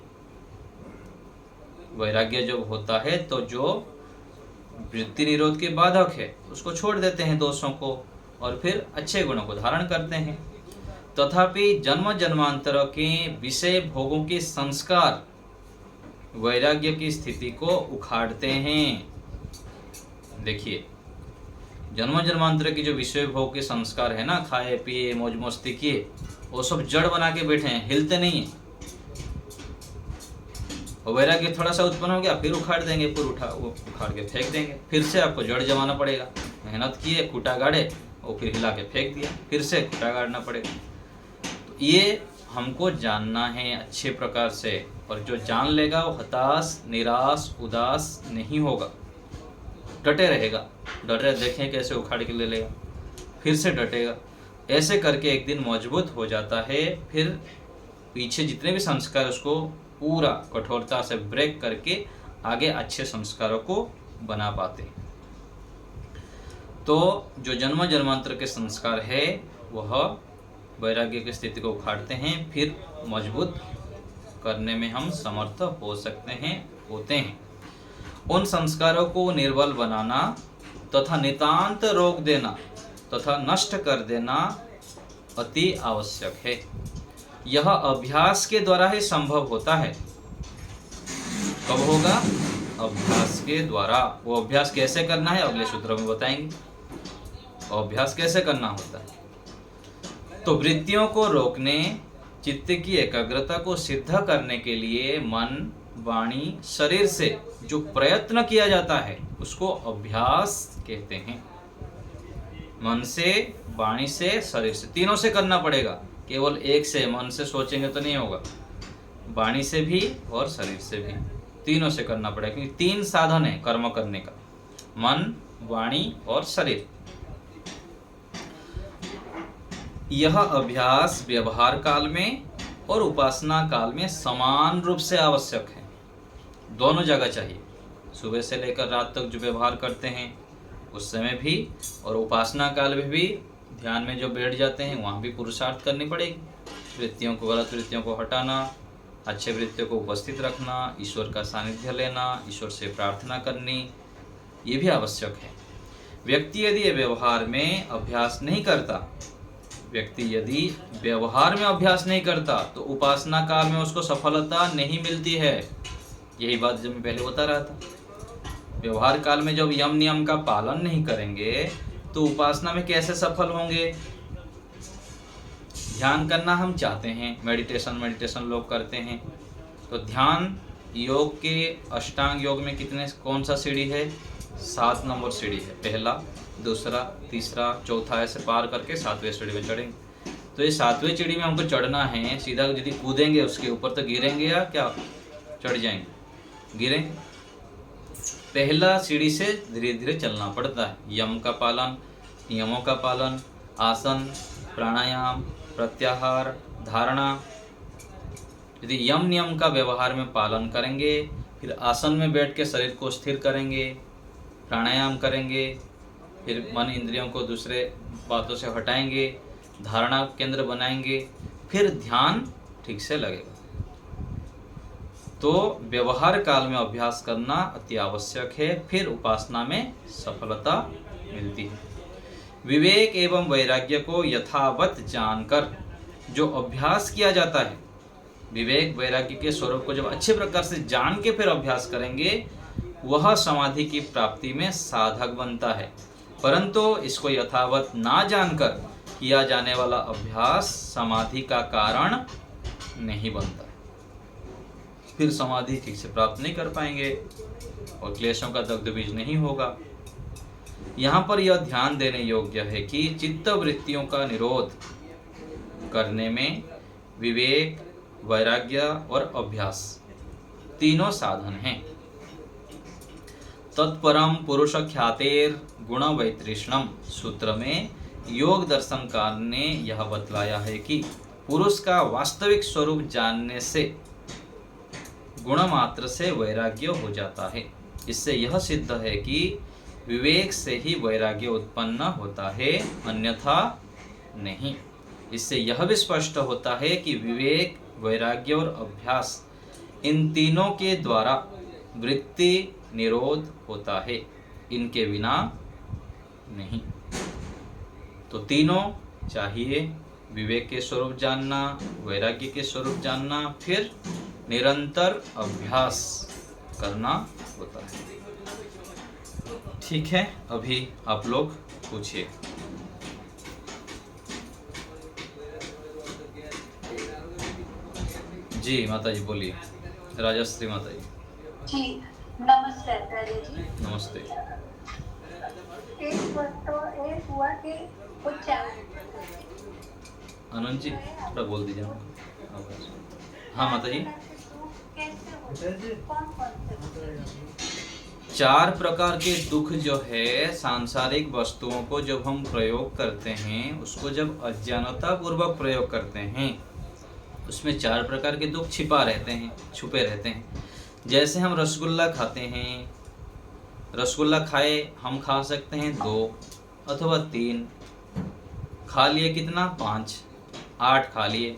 वैराग्य जब होता है तो जो वृत्ति निरोध के बाधक है उसको छोड़ देते हैं, दोषों को, और फिर अच्छे गुणों को धारण करते हैं। तथापि जन्म जन्मांतर के विषय भोगों के संस्कार वैराग्य की स्थिति को उखाड़ते हैं। देखिए, जन्म जन्मांतर की जो विषय भोग के संस्कार है ना, खाए पिए मौज मस्ती किए, वो सब जड़ बना के बैठे हैं, हिलते नहीं है। और वैराग्य थोड़ा सा उत्पन्न हो गया, फिर उखाड़ देंगे, फिर उखाड़ के फेंक देंगे। फिर से आपको जड़ जमाना पड़ेगा। मेहनत किए, खूटा गाड़े, और फिर हिला के फेंक दिया, फिर से खूटा गाड़ना पड़ेगा। तो ये हमको जानना है अच्छे प्रकार से, और जो जान लेगा वो हताश, निराश, उदास नहीं होगा, डटे रहेगा। डटे, देखें कैसे उखाड़ के ले लेगा, फिर से डटेगा। ऐसे करके एक दिन मजबूत हो जाता है। फिर पीछे जितने भी संस्कार उसको पूरा कठोरता से ब्रेक करके आगे अच्छे संस्कारों को बना पाते हैं। तो जो जन्म जन्मांतर के संस्कार है वह वैराग्य की स्थिति को उखाड़ते हैं, फिर मजबूत करने में हम समर्थ हो सकते हैं, होते हैं। उन संस्कारों को निर्बल बनाना तथा नितांत रोक देना तथा नष्ट कर देना अति आवश्यक है। यह अभ्यास के द्वारा ही संभव होता है। कब होगा? अभ्यास के द्वारा। वो अभ्यास कैसे करना है अगले सूत्र में बताएंगे। अभ्यास कैसे करना होता है? तो वृत्तियों को रोकने, चित्त की एकाग्रता को सिद्ध करने के लिए मन, वाणी, शरीर से जो प्रयत्न किया जाता है उसको अभ्यास कहते हैं। मन से, वाणी से, शरीर से, तीनों से करना पड़ेगा। केवल एक से, मन से सोचेंगे तो नहीं होगा। वाणी से भी और शरीर से भी, तीनों से करना पड़ेगा, क्योंकि तीन साधन है कर्म करने का: मन, वाणी और शरीर। यह अभ्यास व्यवहार काल में और उपासना काल में समान रूप से आवश्यक है। दोनों जगह चाहिए। सुबह से लेकर रात तक जो व्यवहार करते हैं उस समय भी, और उपासना काल में भी ध्यान में जो बैठ जाते हैं वहाँ भी पुरुषार्थ करनी पड़ेगी। वृत्तियों को, गलत वृत्तियों को हटाना, अच्छे वृत्तियों को उपस्थित रखना, ईश्वर का सानिध्य लेना, ईश्वर से प्रार्थना करनी, ये भी आवश्यक है। व्यक्ति यदि व्यवहार में अभ्यास नहीं करता, तो उपासना काल में उसको सफलता नहीं मिलती है। यही बात जो मैं पहले बता रहा था। व्यवहार काल में जब यम नियम का पालन नहीं करेंगे तो उपासना में कैसे सफल होंगे? ध्यान करना हम चाहते हैं, मेडिटेशन लोग करते हैं, तो ध्यान योग के अष्टांग योग में कौन सा सीढ़ी है? 7 नंबर सीढ़ी है, पहला, दूसरा, तीसरा, चौथा, ऐसे पार करके 7वें सीढ़ी में चढ़ेंगे। तो ये 7वें सीढ़ी में हमको चढ़ना है, सीधा यदि कूदेंगे उसके ऊपर तो गिरेंगे या क्या चढ़ जाएंगे? गिरेंगे। पहला सीढ़ी से धीरे धीरे चलना पड़ता है, यम का पालन, नियमों का पालन, आसन, प्राणायाम, प्रत्याहार, धारणा। यदि यम नियम का व्यवहार में पालन करेंगे, फिर आसन में बैठ के शरीर को स्थिर करेंगे, प्राणायाम करेंगे, फिर मन इंद्रियों को दूसरे बातों से हटाएंगे, धारणा केंद्र बनाएंगे, फिर ध्यान ठीक से लगेगा। तो व्यवहार काल में अभ्यास करना अति आवश्यक है, फिर उपासना में सफलता मिलती है। विवेक एवं वैराग्य को यथावत जानकर जो अभ्यास किया जाता है, विवेक वैराग्य के स्वरूप को जब अच्छे प्रकार से जान के फिर अभ्यास करेंगे, वह समाधि की प्राप्ति में साधक बनता है। परंतु इसको यथावत ना जानकर किया जाने वाला अभ्यास समाधि का कारण नहीं बनता है, फिर समाधि ठीक से प्राप्त नहीं कर पाएंगे और क्लेशों का दग्ध बीज नहीं होगा। यहाँ पर यह ध्यान देने योग्य है कि चित्त वृत्तियों का निरोध करने में विवेक, वैराग्य और अभ्यास तीनों साधन हैं। तत्परम पुरुष ख्यातेर गुण वैतृष्णम सूत्र में योग दर्शनकार ने यह बतलाया है कि पुरुष का वास्तविक स्वरूप जानने से गुण मात्र से वैराग्य हो जाता है। इससे यह सिद्ध है कि विवेक से ही वैराग्य उत्पन्न होता है, अन्यथा नहीं। इससे यह भी स्पष्ट होता है कि विवेक, वैराग्य और अभ्यास इन तीनों के द्वारा वृत्ति निरोध होता है, इनके बिना नहीं। तो तीनों चाहिए, विवेक के स्वरूप जानना, वैराग्य के स्वरूप जानना, फिर निरंतर अभ्यास करना होता है। ठीक है, अभी आप लोग पूछिए। जी माता जी बोलिए, राजश्री माता जी। जी नमस्ते आचार्य जी। नमस्ते। एक हुआ कि कुछ आनंद जी थोड़ा बोल दीजिए। हाँ माता जी। चार प्रकार के दुख जो है, सांसारिक वस्तुओं को जब हम प्रयोग करते हैं, उसको जब अज्ञानता पूर्वक प्रयोग करते हैं, उसमें चार प्रकार के दुख छुपे रहते हैं। जैसे हम रसगुल्ला खाते हैं, रसगुल्ला खाए, हम खा सकते हैं 2 अथवा 3, खा लिए कितना 5, 8 खा लिए,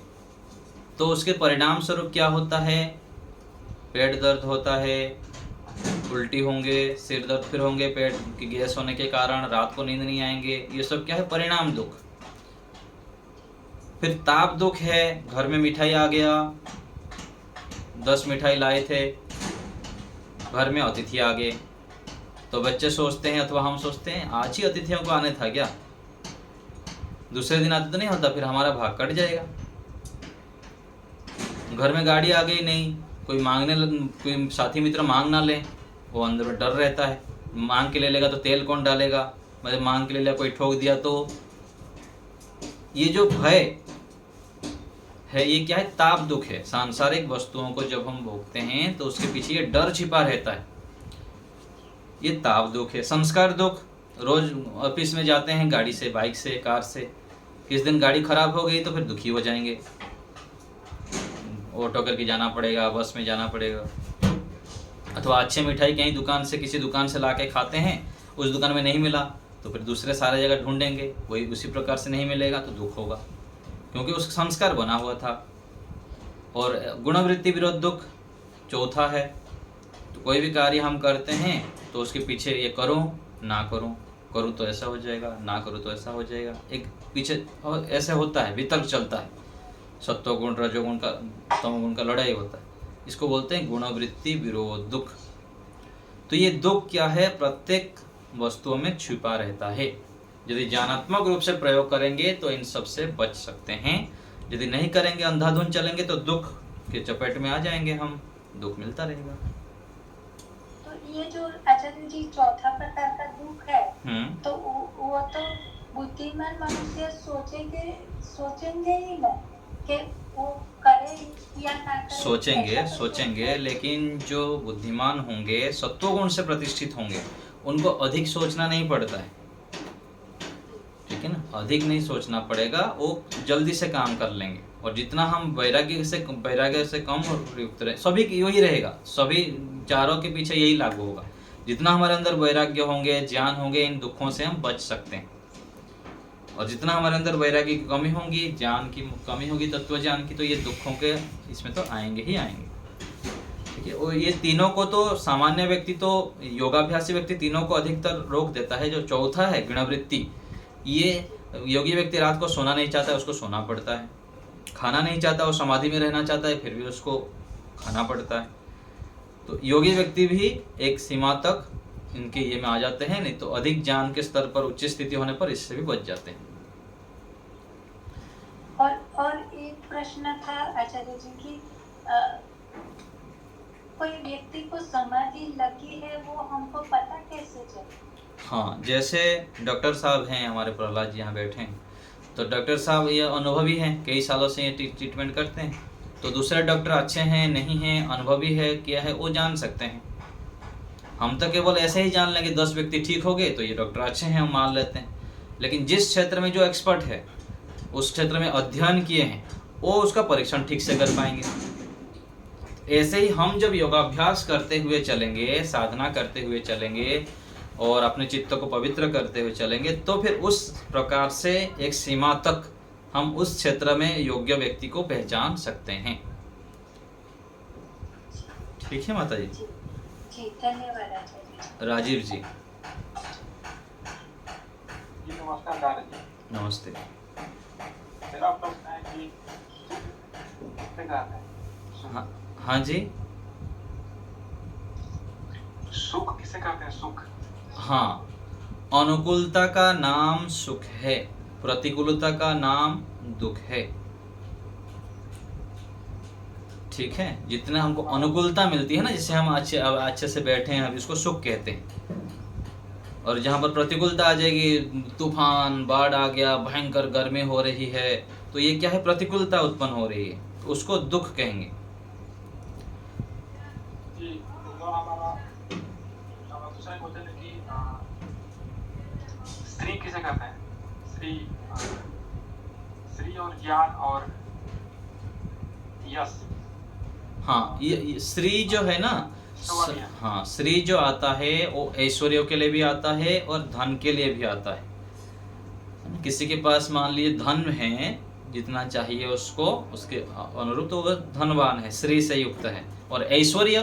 तो उसके परिणाम स्वरूप क्या होता है? पेट दर्द होता है, उल्टी होंगे, सिर दर्द फिर होंगे, पेट की गैस होने के कारण रात को नींद नहीं आएंगे। ये सब क्या है? परिणाम दुख। फिर ताप दुख है, घर में मिठाई आ गया, 10 मिठाई लाए थे, घर में अतिथि आ गए, तो बच्चे सोचते हैं अथवा हम सोचते हैं आज ही अतिथियों को आने था क्या, दूसरे दिन आते तो नहीं होता, फिर हमारा भाग कट जाएगा। घर में गाड़ी आ गई नहीं, कोई साथी मित्र मांग ना ले, वो अंदर में डर रहता है, मांग के ले लेगा तो तेल कौन डालेगा, मतलब मांग के ले लिया कोई ठोक दिया तो। ये जो भय है, ये क्या है? ताप दुख है। सांसारिक वस्तुओं को जब हम भोगते हैं तो उसके पीछे ये डर छिपा रहता है, ये ताप दुख है। संस्कार दुख, रोज ऑफिस में जाते हैं गाड़ी से, बाइक से, कार से, किस दिन गाड़ी खराब हो गई तो फिर दुखी हो जाएंगे, ऑटो करके जाना पड़ेगा, बस में जाना पड़ेगा। अथवा अच्छे मिठाई कहीं दुकान से, किसी दुकान से लाके खाते हैं, उस दुकान में नहीं मिला तो फिर दूसरे सारे जगह ढूंढेंगे, वही उसी प्रकार से नहीं मिलेगा तो दुख होगा, क्योंकि उसका संस्कार बना हुआ था। और गुणवृत्ति विरोध दुख चौथा है। तो कोई भी कार्य हम करते हैं तो उसके पीछे ये करूं ना करूं, करूं तो ऐसा हो जाएगा, ना करूं तो ऐसा हो जाएगा, एक पीछे ऐसे होता है, वितर्क चलता है, सत्वगुण रजोगुण का तमोगुण का लड़ाई होता है। इसको बोलते हैं गुणवृत्ति विरोध दुख। तो ये दुख क्या है? प्रत्येक वस्तुओं में छुपा रहता है। यदि ज्ञानात्मक रूप से प्रयोग करेंगे तो इन सब से बच सकते हैं, यदि नहीं करेंगे, अंधाधुंध चलेंगे तो दुख के चपेट में आ जाएंगे हम, दुख मिलता रहेगा। तो ये जो आचार्य जी चौथा प्रकार का दुख है, तो वो तो बुद्धिमान मनुष्य सोचेंगे ही ना कि वो करे या ना करे। सोचेंगे, लेकिन जो बुद्धिमान होंगे सत्वगुण से प्रतिष्ठित होंगे, उनको अधिक सोचना नहीं पड़ता है, ठीक है ना। अधिक नहीं सोचना पड़ेगा, वो जल्दी से काम कर लेंगे। और जितना हम वैराग्य से कम युक्त रहे, सभी यही रहेगा, सभी चारों के पीछे यही लागू होगा। जितना हमारे अंदर वैराग्य होंगे, ज्ञान होंगे, इन दुखों से हम बच सकते हैं। और जितना हमारे अंदर वैराग्य की कमी होगी, ज्ञान की कमी होगी, तत्व ज्ञान की, तो ये दुखों के इसमें तो आएंगे ही आएंगे, ठीक है। और ये तीनों को तो सामान्य व्यक्ति, तो योगाभ्यासी व्यक्ति तीनों को अधिकतर रोक देता है। जो चौथा है गुणवृत्ति, ये योगी व्यक्ति रात को सोना नहीं चाहता है, उसको सोना पड़ता है। खाना नहीं चाहता, वो समाधि में रहना चाहता है, फिर भी उसको खाना पड़ता है। तो योगी व्यक्ति भी एक सीमा तक इनके ये में आ जाते हैं, नहीं तो अधिक ज्ञान के स्तर पर, उच्च स्थिति होने पर इससे भी बच जाते हैं। और एक प्रश्न था आचार्य जी की, कोई व्यक्ति को समाधि लगी है, वो हमको पता कैसे चले? हाँ, जैसे डॉक्टर साहब हैं हमारे, प्रहलाद जी यहाँ बैठे हैं, तो डॉक्टर साहब ये अनुभवी हैं, कई सालों से ये ट्रीटमेंट करते हैं। तो दूसरे डॉक्टर अच्छे हैं नहीं हैं, अनुभवी है क्या है, वो जान सकते हैं। हम तो केवल ऐसे ही जान लेंगे 10 व्यक्ति ठीक हो गए तो ये डॉक्टर अच्छे हैं, हम मान लेते हैं। लेकिन जिस क्षेत्र में जो एक्सपर्ट है, उस क्षेत्र में अध्ययन किए हैं, वो उसका परीक्षण ठीक से कर पाएंगे। ऐसे ही हम जब योगाभ्यास करते हुए चलेंगे, साधना करते हुए चलेंगे और अपने चित्त को पवित्र करते हुए चलेंगे, तो फिर उस प्रकार से एक सीमा तक हम उस क्षेत्र में योग्य व्यक्ति को पहचान सकते हैं। ठीक है माता जी? जी धन्यवाद आचार्य। राजीव जी। नमस्कार दादा जी। नमस्ते। मेरा प्रश्न है कि किसे कहते हैं? हाँ जी, सुख किसे कहते हैं? सुख, हाँ, अनुकूलता का नाम सुख है, प्रतिकूलता का नाम दुख है, ठीक है। जितना हमको अनुकूलता मिलती है ना, जिससे हम अच्छे से बैठे हैं, हम इसको सुख कहते हैं। और जहाँ पर प्रतिकूलता आ जाएगी, तूफान, बाढ़ आ गया, भयंकर गर्मी हो रही है, तो ये क्या है? प्रतिकूलता उत्पन्न हो रही है, तो उसको दुख कहेंगे। दूसरा क्वेश्चन है कि स्त्री किसे कहते हैं? श्री और ज्ञान और यश। हाँ, ये श्री जो है ना, हाँ, श्री जो आता है वो ऐश्वर्य के लिए भी आता है और धन के लिए भी आता है। किसी के पास मान लीजिए धन है, जितना चाहिए उसको, उसके अनुरूप, तो वह धनवान है, श्री से युक्त है। और ऐश्वर्य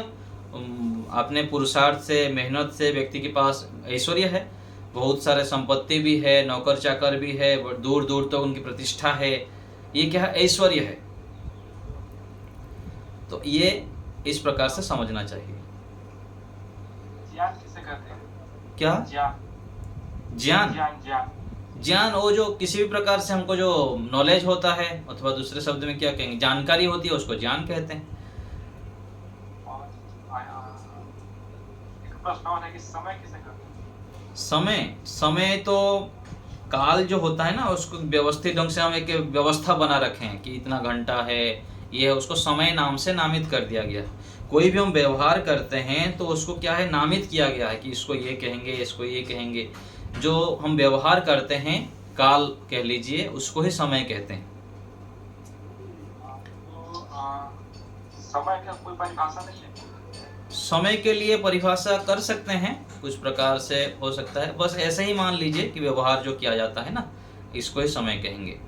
अपने पुरुषार्थ से, मेहनत से व्यक्ति के पास ऐश्वर्य है, बहुत सारे संपत्ति भी है, नौकर चाकर भी है, दूर दूर तक उनकी प्रतिष्ठा है, ये क्या है? ऐश्वर्य है। तो ये इस प्रकार से समझना चाहिए। ज्ञान किसे कहते हैं? क्या? ज्ञान, ज्ञान वो जो किसी भी प्रकार से हमको जो नॉलेज होता है, अथवा दूसरे शब्द में क्या कहेंगे, जानकारी होती है, उसको ज्ञान कहते हैं। एक प्रश्न और है कि समय किसे कहते हैं? समय तो काल जो होता है ना, उसको व्यवस्थित ढंग से हम एक व्यवस्था बना रखे हैं कि इतना घंटा है, ये है, उसको समय नाम से नामित कर दिया गया। कोई भी हम व्यवहार करते हैं तो उसको क्या है? नामित किया गया है कि इसको ये कहेंगे, इसको ये कहेंगे। जो हम व्यवहार करते हैं, काल कह लीजिए, उसको ही समय कहते हैं। तो समय का कोई परिभाषा नहीं है? समय के लिए परिभाषा कर सकते हैं, कुछ प्रकार से हो सकता है। बस ऐसे ही मान लीजिए कि व्यवहार जो किया जाता है ना, इसको ही समय कहेंगे।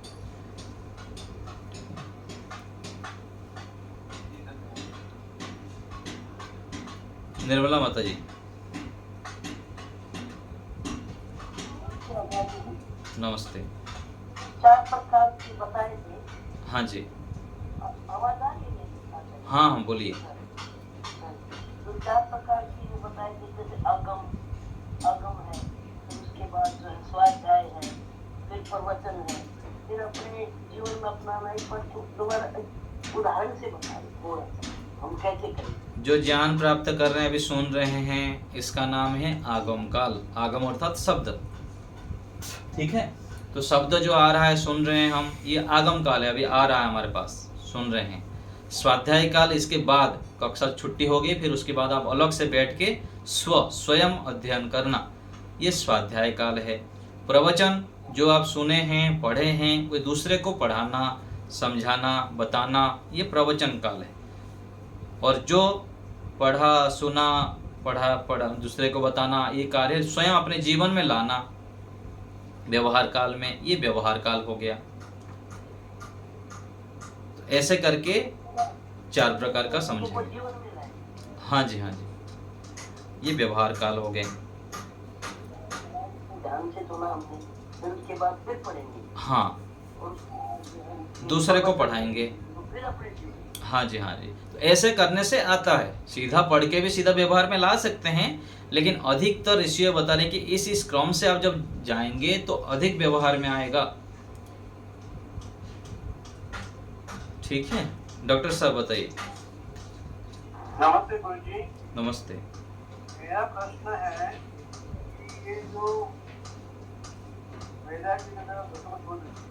निर्मला माता जी। नमस्ते। 4 प्रकार की बताई थी। हाँ जी, आवाज आ रही है? हाँ हाँ, बोलिए। तो 4 प्रकार की जो बताई थी, जैसे अगम है, फिर उसके बाद जो है स्वाध्याय है, फिर प्रवचन है, फिर अपने जीवन में अपनाना। एक बार दोबारा उदाहरण से बताइए थोड़ा सा, हम कैसे करें? जो ज्ञान प्राप्त कर रहे हैं, अभी सुन रहे हैं, इसका नाम है आगम काल। आगम अर्थात शब्द, ठीक है। तो शब्द जो आ रहा है, सुन रहे हैं हम, ये आगम काल है, अभी आ रहा है हमारे पास, सुन रहे हैं। स्वाध्याय काल, इसके बाद कक्षा छुट्टी होगी, फिर उसके बाद आप अलग से बैठ के स्वयं अध्ययन करना, ये स्वाध्याय काल है। प्रवचन जो आप सुने हैं, पढ़े हैं, कोई दूसरे को पढ़ाना, समझाना, बताना, ये प्रवचन काल है। और जो पढ़ा सुना, पढ़ा दूसरे को बताना, ये कार्य स्वयं अपने जीवन में लाना, व्यवहार काल में, ये व्यवहार काल हो गया। तो ऐसे करके 4 प्रकार का समझेंगे। जीवन में लाए। हाँ जी, हाँ जी, ये व्यवहार काल हो गए। ध्यान से सुना हमने, फिर उसके बाद फिर पढ़ेंगे हाँ, और दूसरे को पढ़ाएंगे। तो फिर अपने जीवन। हाँ जी, हाँ जी। तो ऐसे करने से आता है, सीधा पढ़ के भी सीधा व्यवहार में ला सकते हैं, लेकिन अधिकतर ऋषि बता रहे हैं कि इस क्रम से आप जब जाएंगे तो अधिक व्यवहार में आएगा। ठीक है, डॉक्टर साहब बताइए। नमस्ते गुरु जी। नमस्ते। मेरा प्रश्न है कि ये जो वैराग्य की तरफ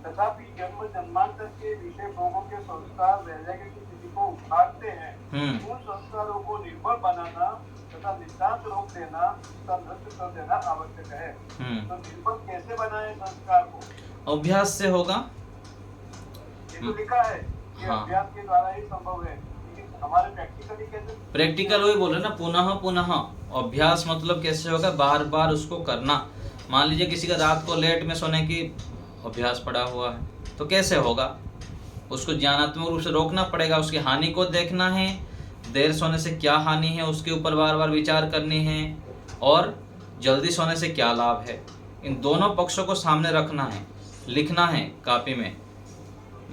तथापि जन्म जन्मांतर के विषय भोगों के संस्कार वैराग्य की स्थिति को उखाड़ते हैं, उन संस्कारों को निर्बल बनाना तथा नितांत रोक देना, उसका नष्ट कर देना आवश्यक है। तो निर्बल कैसे बनाए संस्कार को? अभ्यास से होगा। ये तो लिखा है कि हाँ। अभ्यास के द्वारा ही संभव है, लेकिन हमारे प्रैक्टिकली कैसे? प्रैक्टिकल वही बोल रहे ना, पुनः पुनः अभ्यास मतलब कैसे होगा, बार बार उसको करना। मान लीजिए किसी का रात को लेट में सोने की अभ्यास पड़ा हुआ है, तो कैसे होगा, उसको ज्ञानात्मक रूप से रोकना पड़ेगा, उसकी हानि को देखना है, देर सोने से क्या हानि है उसके ऊपर बार बार विचार करनी है, और जल्दी सोने से क्या लाभ है, इन दोनों पक्षों को सामने रखना है, लिखना है कापी में।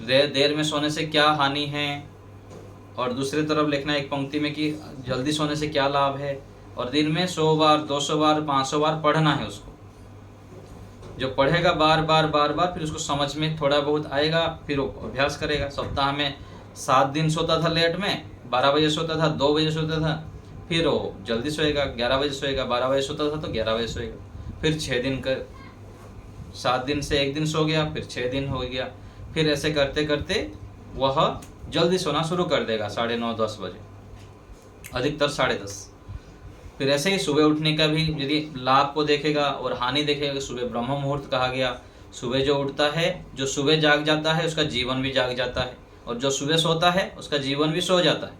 देर में सोने से क्या हानि है, और दूसरी तरफ लिखना है एक पंक्ति में कि जल्दी सोने से क्या लाभ है, और दिन में 100 बार 200 बार 500 बार पढ़ना है उसको। जो पढ़ेगा बार बार बार बार, फिर उसको समझ में थोड़ा बहुत आएगा, फिर वो अभ्यास करेगा। सप्ताह में 7 दिन सोता था लेट में, 12 बजे सोता था, 2 बजे सोता था, फिर वो जल्दी सोएगा, 11 बजे सोएगा, 12 बजे सोता था तो 11 बजे सोएगा, फिर 6 दिन कर, 7 दिन से 1 दिन सो गया, फिर 6 दिन हो गया, फिर ऐसे करते करते वह जल्दी सोना शुरू कर देगा, 9:30-10 बजे, अधिकतर 10:30। फिर ऐसे ही सुबह उठने का भी यदि लाभ को देखेगा और हानि देखेगा, सुबह ब्रह्म मुहूर्त कहा गया, सुबह जो उठता है, जो सुबह जाग जाता है उसका जीवन भी जाग जाता है, और जो सुबह सोता है उसका जीवन भी सो जाता है।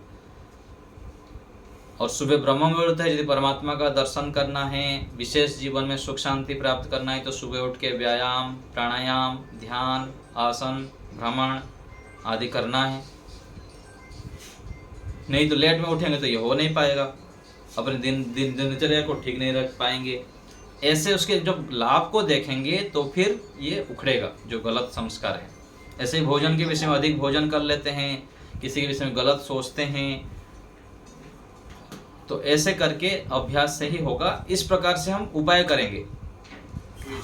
और सुबह ब्रह्म मुहूर्त है, यदि परमात्मा का दर्शन करना है, विशेष जीवन में सुख शांति प्राप्त करना है, तो सुबह उठ के व्यायाम, प्राणायाम, ध्यान, आसन, भ्रमण आदि करना है। नहीं तो लेट में उठेंगे तो ये हो नहीं पाएगा, अपने दिनचर्या को ठीक नहीं रख पाएंगे। ऐसे उसके जब लाभ को देखेंगे तो फिर ये उखड़ेगा जो गलत संस्कार है। ऐसे ही भोजन के विषय में अधिक भोजन कर लेते हैं, किसी के विषय में गलत सोचते हैं, तो ऐसे करके अभ्यास से ही होगा। इस प्रकार से हम उपाय करेंगे।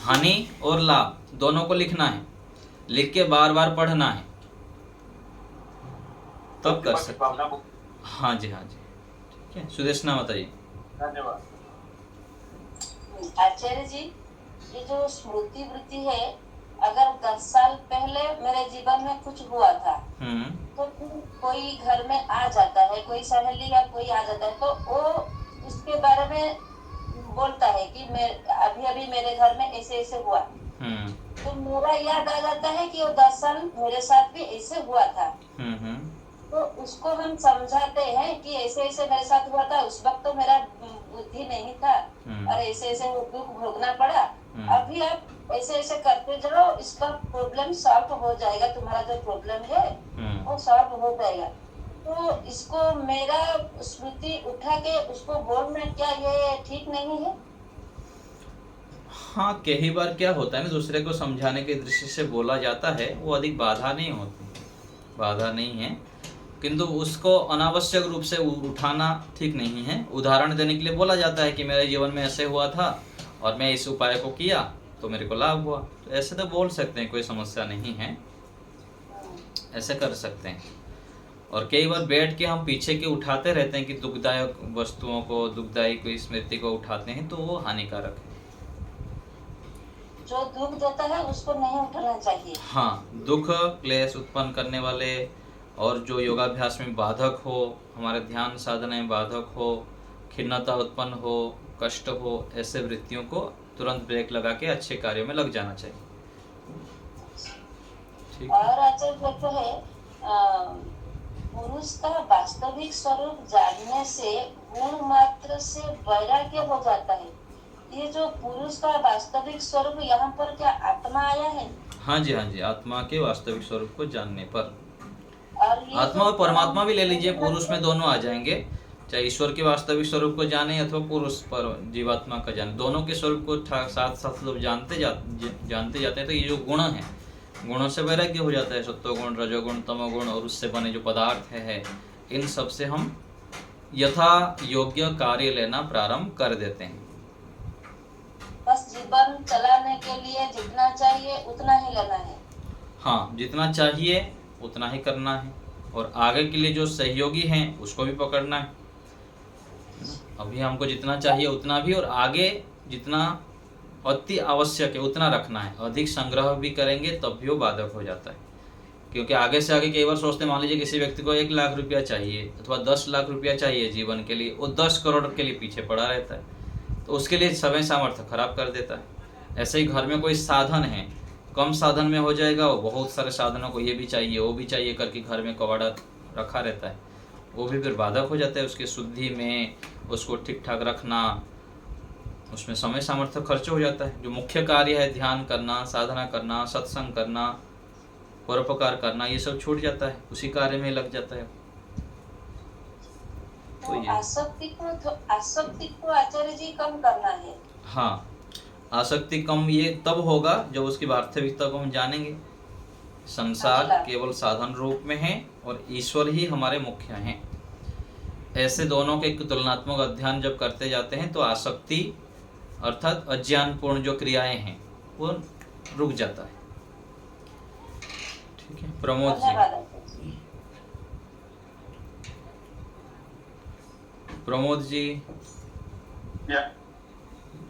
हानि और लाभ दोनों को लिखना है, लिख के बार बार पढ़ना है, तब कर सकते। हाँ जी, हाँ जी, ठीक है। सुदेशना बताइए। धन्यवाद। आचार्य जी, ये जो स्मृति वृत्ति है, अगर 10 साल पहले मेरे जीवन में कुछ हुआ था, तो फिर कोई घर में आ जाता है, कोई सहेली या कोई आ जाता है, तो वो उसके बारे में बोलता है कि मैं अभी मेरे घर में ऐसे ऐसे हुआ, तो मेरा याद आ जाता है कि वो 10 साल मेरे साथ भी ऐसे हुआ था। तो उसको हम समझाते हैं कि ऐसे ऐसे मेरे साथ हुआ था, उस वक्त तो मेरा बुद्धि नहीं था और ऐसे ऐसे दुख भोगना पड़ा, अभी आप ऐसे ऐसे करते जाओ, इसका प्रॉब्लम सॉल्व हो जाएगा, तुम्हारा जो प्रॉब्लम है वो सॉल्व हो जाएगा। तो इसको मेरा स्मृति उठा के उसको बोलना, क्या ये ठीक नहीं है? हाँ, कई बार क्या होता है ना, दूसरे को समझाने के दृष्टि से बोला जाता है, वो अधिक बाधा नहीं होती, बाधा नहीं है, किंतु उसको अनावश्यक रूप से उठाना ठीक नहीं है। उदाहरण देने के लिए बोला जाता है कि मेरे जीवन में ऐसे हुआ था और मैं इस उपाय को किया तो मेरे को लाभ हुआ, तो ऐसे तो बोल सकते हैं, कोई समस्या नहीं है, ऐसे कर सकते हैं। और कई बार बैठ के हम पीछे के उठाते रहते हैं कि दुखदायक वस्तुओं को, दुखदायी कोई स्मृति को उठाते हैं, तो वो हानिकारक है। जो दुख देता है उसको नहीं उठाना चाहिए। हाँ, दुख क्लेश उत्पन्न करने वाले और जो योगाभ्यास में बाधक हो, हमारे ध्यान साधना में बाधक हो, खिन्नता उत्पन्न हो, कष्ट हो, ऐसे वृत्तियों को तुरंत ब्रेक लगा के अच्छे कार्यों में लग जाना चाहिए। ठीक। और आचार्य कहते हैं पुरुष का वास्तविक स्वरूप जानने से गुण मात्र से वैराग्य हो जाता है। ये जो पुरुष का वास्तविक स्वरूप, यहाँ पर क्या आत्मा आया है? हाँ जी, हाँ जी, आत्मा के वास्तविक स्वरूप को जानने पर, और ये आत्मा और परमात्मा भी ले लीजिए, पुरुष में दोनों आ जाएंगे। चाहे ईश्वर के वास्तविक स्वरूप को जाने अथवा पुरुष पर जीवात्मा का जाने, दोनों के स्वरूप को साथ साथ लोग जानते जाते हैं। तो ये जो गुण है, गुणों से वैराग्य हो जाता है। सत्वगुण, रजोगुण, तमोगुण और उससे बने जो पदार्थ है, इन सब से हम यथा योग्य कार्य लेना प्रारंभ कर देते हैं। बस जीवन चलाने के लिए जितना चाहिए उतना ही लेना है। हाँ, जितना चाहिए उतना ही करना है, और आगे के लिए जो सहयोगी हैं उसको भी पकड़ना है। अभी हमको जितना चाहिए उतना भी, और आगे जितना अति आवश्यक है उतना रखना है। अधिक संग्रह भी करेंगे तब भी वो बाधक हो जाता है, क्योंकि आगे से आगे कई बार सोचते, मान लीजिए किसी व्यक्ति को 1 लाख रुपया चाहिए अथवा 10 लाख रुपया चाहिए जीवन के लिए, वो 10 करोड़ के लिए पीछे पड़ा रहता है, तो उसके लिए समय सामर्थ्य खराब कर देता है। ऐसे ही घर में कोई साधन है, कम साधन में हो जाएगा, वो बहुत सारे साधनों को ये भी चाहिए वो भी चाहिए करके घर में कबाड़ा रखा रहता है, वो भी फिर बाधक हो जाता है उसकी शुद्धि में, उसको ठीक ठाक रखना, उसमें समय सामर्थ्य खर्च हो जाता है। जो मुख्य कार्य है ध्यान करना, साधना करना, सत्संग करना, परोपकार करना, ये सब छूट जाता है, उसी कार्य में लग जाता है। तो आसक्ति को आचार्य जी कम करना है। हाँ, आसक्ति कम ये तब होगा जब उसकी वास्तविकता को हम जानेंगे। संसार केवल साधन रूप में है और ईश्वर ही हमारे मुख्य हैं। ऐसे दोनों के तुलनात्मक अध्ययन जब करते जाते हैं तो आसक्ति अर्थात अज्ञानपूर्ण जो क्रियाएं हैं वो रुक जाता है। ठीक है, प्रमोद जी। प्रमोद जी।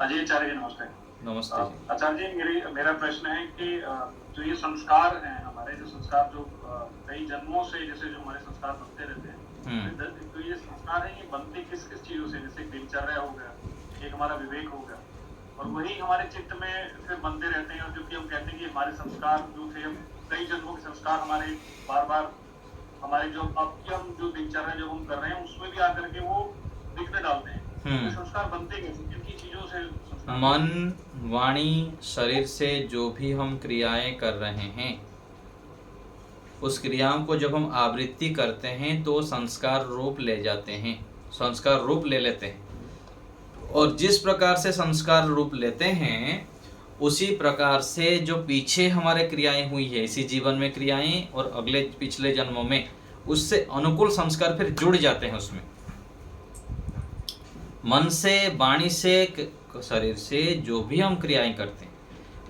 अजय आचार्य जी नमस्ते। नमस्ते जी। आचार्य जी, मेरा प्रश्न है कि जो ये संस्कार हैं हमारे, जो संस्कार जो कई जन्मों से जैसे जो हमारे संस्कार बनते रहते हैं, तो ये संस्कार है, ये बनते किस किस चीजों से? जैसे दिनचर्या हो गया, एक हमारा विवेक हो गया, और वही हमारे चित्त में फिर बनते रहते हैं। और जो कि हम कहते हैं कि हमारे संस्कार जो थे, कई जन्मों के संस्कार हमारे बार बार हमारे जो अब की हम जो दिनचर्या जो हम कर रहे हैं उसमें भी आकर के वो दिखने डालते हैं। तो संस्कार बनते कैसे, किन चीजों से? मन, वाणी, शरीर से जो भी हम क्रियाएं कर रहे हैं, उस क्रियाओं को जब हम आवृत्ति करते हैं तो संस्कार रूप ले जाते हैं, संस्कार रूप ले लेते हैं। और जिस प्रकार से संस्कार रूप लेते हैं उसी प्रकार से जो पीछे हमारे क्रियाएं हुई है, इसी जीवन में क्रियाएं और अगले पिछले जन्मों में, उससे अनुकूल संस्कार फिर जुड़ जाते हैं उसमें। मन से, वाणी से, शरीर से जो भी हम क्रियाएं करते हैं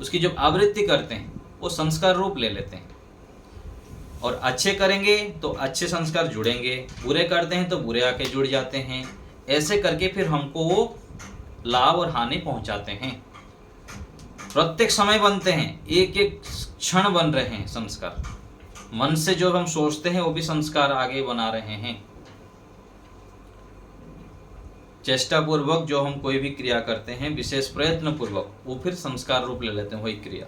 उसकी जब आवृत्ति करते हैं वो संस्कार रूप ले लेते हैं। और अच्छे करेंगे तो अच्छे संस्कार जुड़ेंगे, बुरे करते हैं तो बुरे आके जुड़ जाते हैं। ऐसे करके फिर हमको वो लाभ और हानि पहुंचाते हैं। प्रत्येक समय बनते हैं, एक एक क्षण बन रहे हैं संस्कार। मन से जो हम सोचते हैं वो भी संस्कार आगे बना रहे हैं। चेष्टा पूर्वक जो हम कोई भी क्रिया करते हैं, विशेष प्रयत्न पूर्वक, वो फिर संस्कार रूप ले लेते हैं वही क्रिया।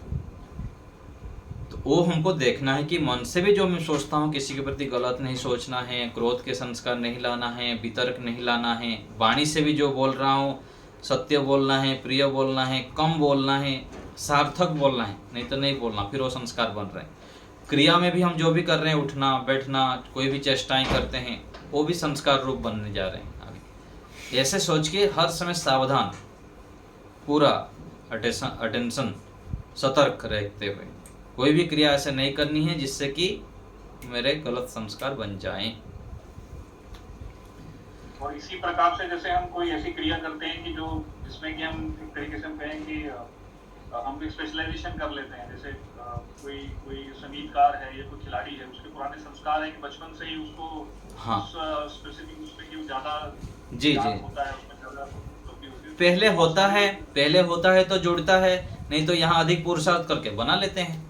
तो वो हमको देखना है कि मन से भी जो मैं सोचता हूँ किसी के प्रति गलत नहीं सोचना है, क्रोध के संस्कार नहीं लाना है, वितर्क नहीं लाना है। वाणी से भी जो बोल रहा हूँ सत्य बोलना है, प्रिय बोलना है, कम बोलना है, सार्थक बोलना है, नहीं तो नहीं बोलना, फिर वो संस्कार बन रहे हैं। क्रिया में भी हम जो भी कर रहे हैं, उठना बैठना, कोई भी चेष्टाएं करते हैं, वो भी संस्कार रूप बनने जा रहे हैं आगे। ऐसे सोच के हर समय सावधान, पूरा अटेंशन, सतर्क रहते हुए कोई भी क्रिया ऐसे नहीं करनी है जिससे कि मेरे गलत संस्कार बन जाएं। और इसी प्रकार से जैसे हम कोई ऐसी क्रिया करते हैं कि जो जिसमें कि हम एक तरीके से हम कहें कि हम भी स्पेशलाइजेशन कर लेते हैं, जैसे कोई कोई संगीतकार है या कोई खिलाड़ी है, उसके पुराने संस्कार है कि बचपन से ही उसको हाँ उस स्पेसिफिक उसमें क्यों ज्यादा जी ज्ञान जी, होता है, उसमें ज्यादा होती होती है। पहले होता है तो जुड़ता है, नहीं तो यहाँ अधिक पुरुषार्थ करके बना लेते हैं।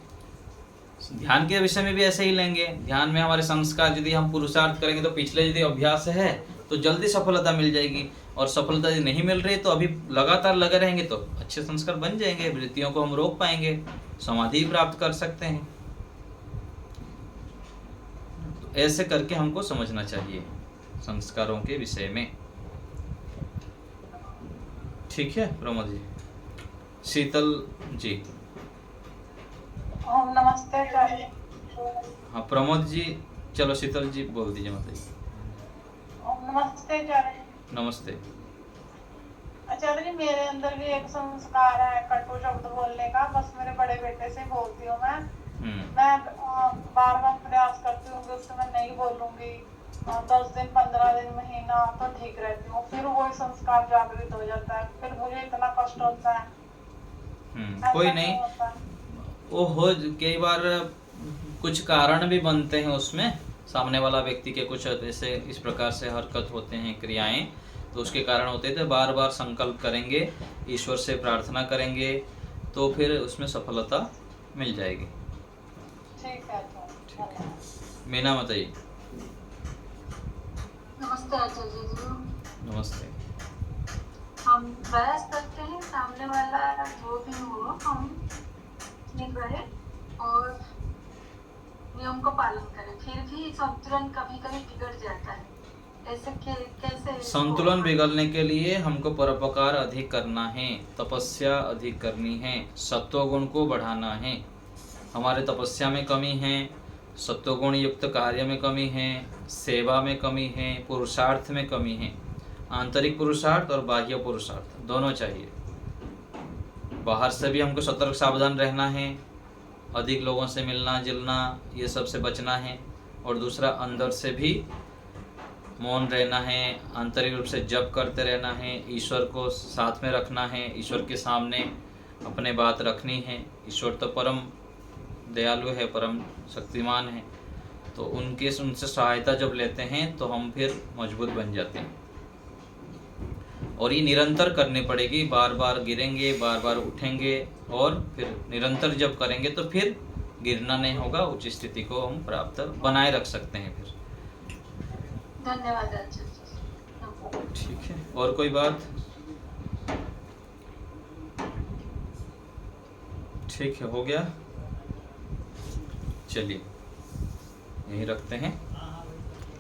ध्यान के विषय में भी ऐसे ही लेंगे। ध्यान में हमारे संस्कार यदि हम पुरुषार्थ करेंगे तो पिछले यदि अभ्यास है तो जल्दी सफलता मिल जाएगी, और सफलता यदि नहीं मिल रही तो अभी लगातार लगे रहेंगे तो अच्छे संस्कार बन जाएंगे, वृत्तियों को हम रोक पाएंगे, समाधि प्राप्त कर सकते हैं। तो ऐसे करके हमको समझना चाहिए संस्कारों के विषय में। ठीक है प्रमोद जी। शीतल जी। ओम नमस्ते आचार्य। हाँ प्रमोद जी, चलो शीतल जी बोल दीजिए माता जी। ओम नमस्ते आचार्य। नमस्ते। आचार्य जी, मेरे अंदर भी एक संस्कार है कटु शब्द बोलने का, बस मेरे बड़े बेटे से बोलती हूँ मैं। मैं बार बार प्रयास करती हूँ कि उससे मैं नहीं बोलूंगी, 10 दिन 15 दिन महीना तो ठीक रहती हूँ, फिर वही संस्कार जागृत हो जाता है, फिर मुझे इतना कष्ट होता है। कोई नहीं, वो हो कई बार कुछ कारण भी बनते हैं उसमें, सामने वाला व्यक्ति के कुछ ऐसे इस प्रकार से हरकत होते हैं, क्रियाएं, तो उसके कारण होते थे। बार बार संकल्प करेंगे, ईश्वर से प्रार्थना करेंगे तो फिर उसमें सफलता मिल जाएगी। ठीक है। मीना बताइए। नमस्ते आचार्य जी। नमस्ते। हम प्रयास करते हैं सामने वाला जो भी हो हम ठीक रहे और नियम को पालन करें, फिर भी संतुलन कभी कभी बिगड़ जाता है। ऐसे कैसे संतुलन बिगड़ने के लिए हमको परोपकार अधिक करना है, तपस्या अधिक करनी है, सत्वगुण को बढ़ाना है। हमारे तपस्या में कमी है, सत्वगुण युक्त कार्य में कमी है, सेवा में कमी है, पुरुषार्थ में कमी है। आंतरिक पुरुषार्थ और बाह्य पुरुषार्थ दोनों चाहिए। बाहर से भी हमको सतर्क सावधान रहना है, अधिक लोगों से मिलना जुलना ये सब से बचना है, और दूसरा अंदर से भी मौन रहना है, आंतरिक रूप से जप करते रहना है, ईश्वर को साथ में रखना है, ईश्वर के सामने अपने बात रखनी है। ईश्वर तो परम दयालु है, परम शक्तिमान है, तो उनसे सहायता जब लेते हैं तो हम फिर मजबूत बन जाते हैं। और ये निरंतर करनी पड़ेगी, बार बार गिरेंगे, बार बार उठेंगे, और फिर निरंतर जब करेंगे तो फिर गिरना नहीं होगा, उच्च स्थिति को हम प्राप्त बनाए रख सकते हैं फिर। धन्यवाद आचार्य। ठीक है, और कोई बात? ठीक है, हो गया। चलिए यहीं रखते हैं।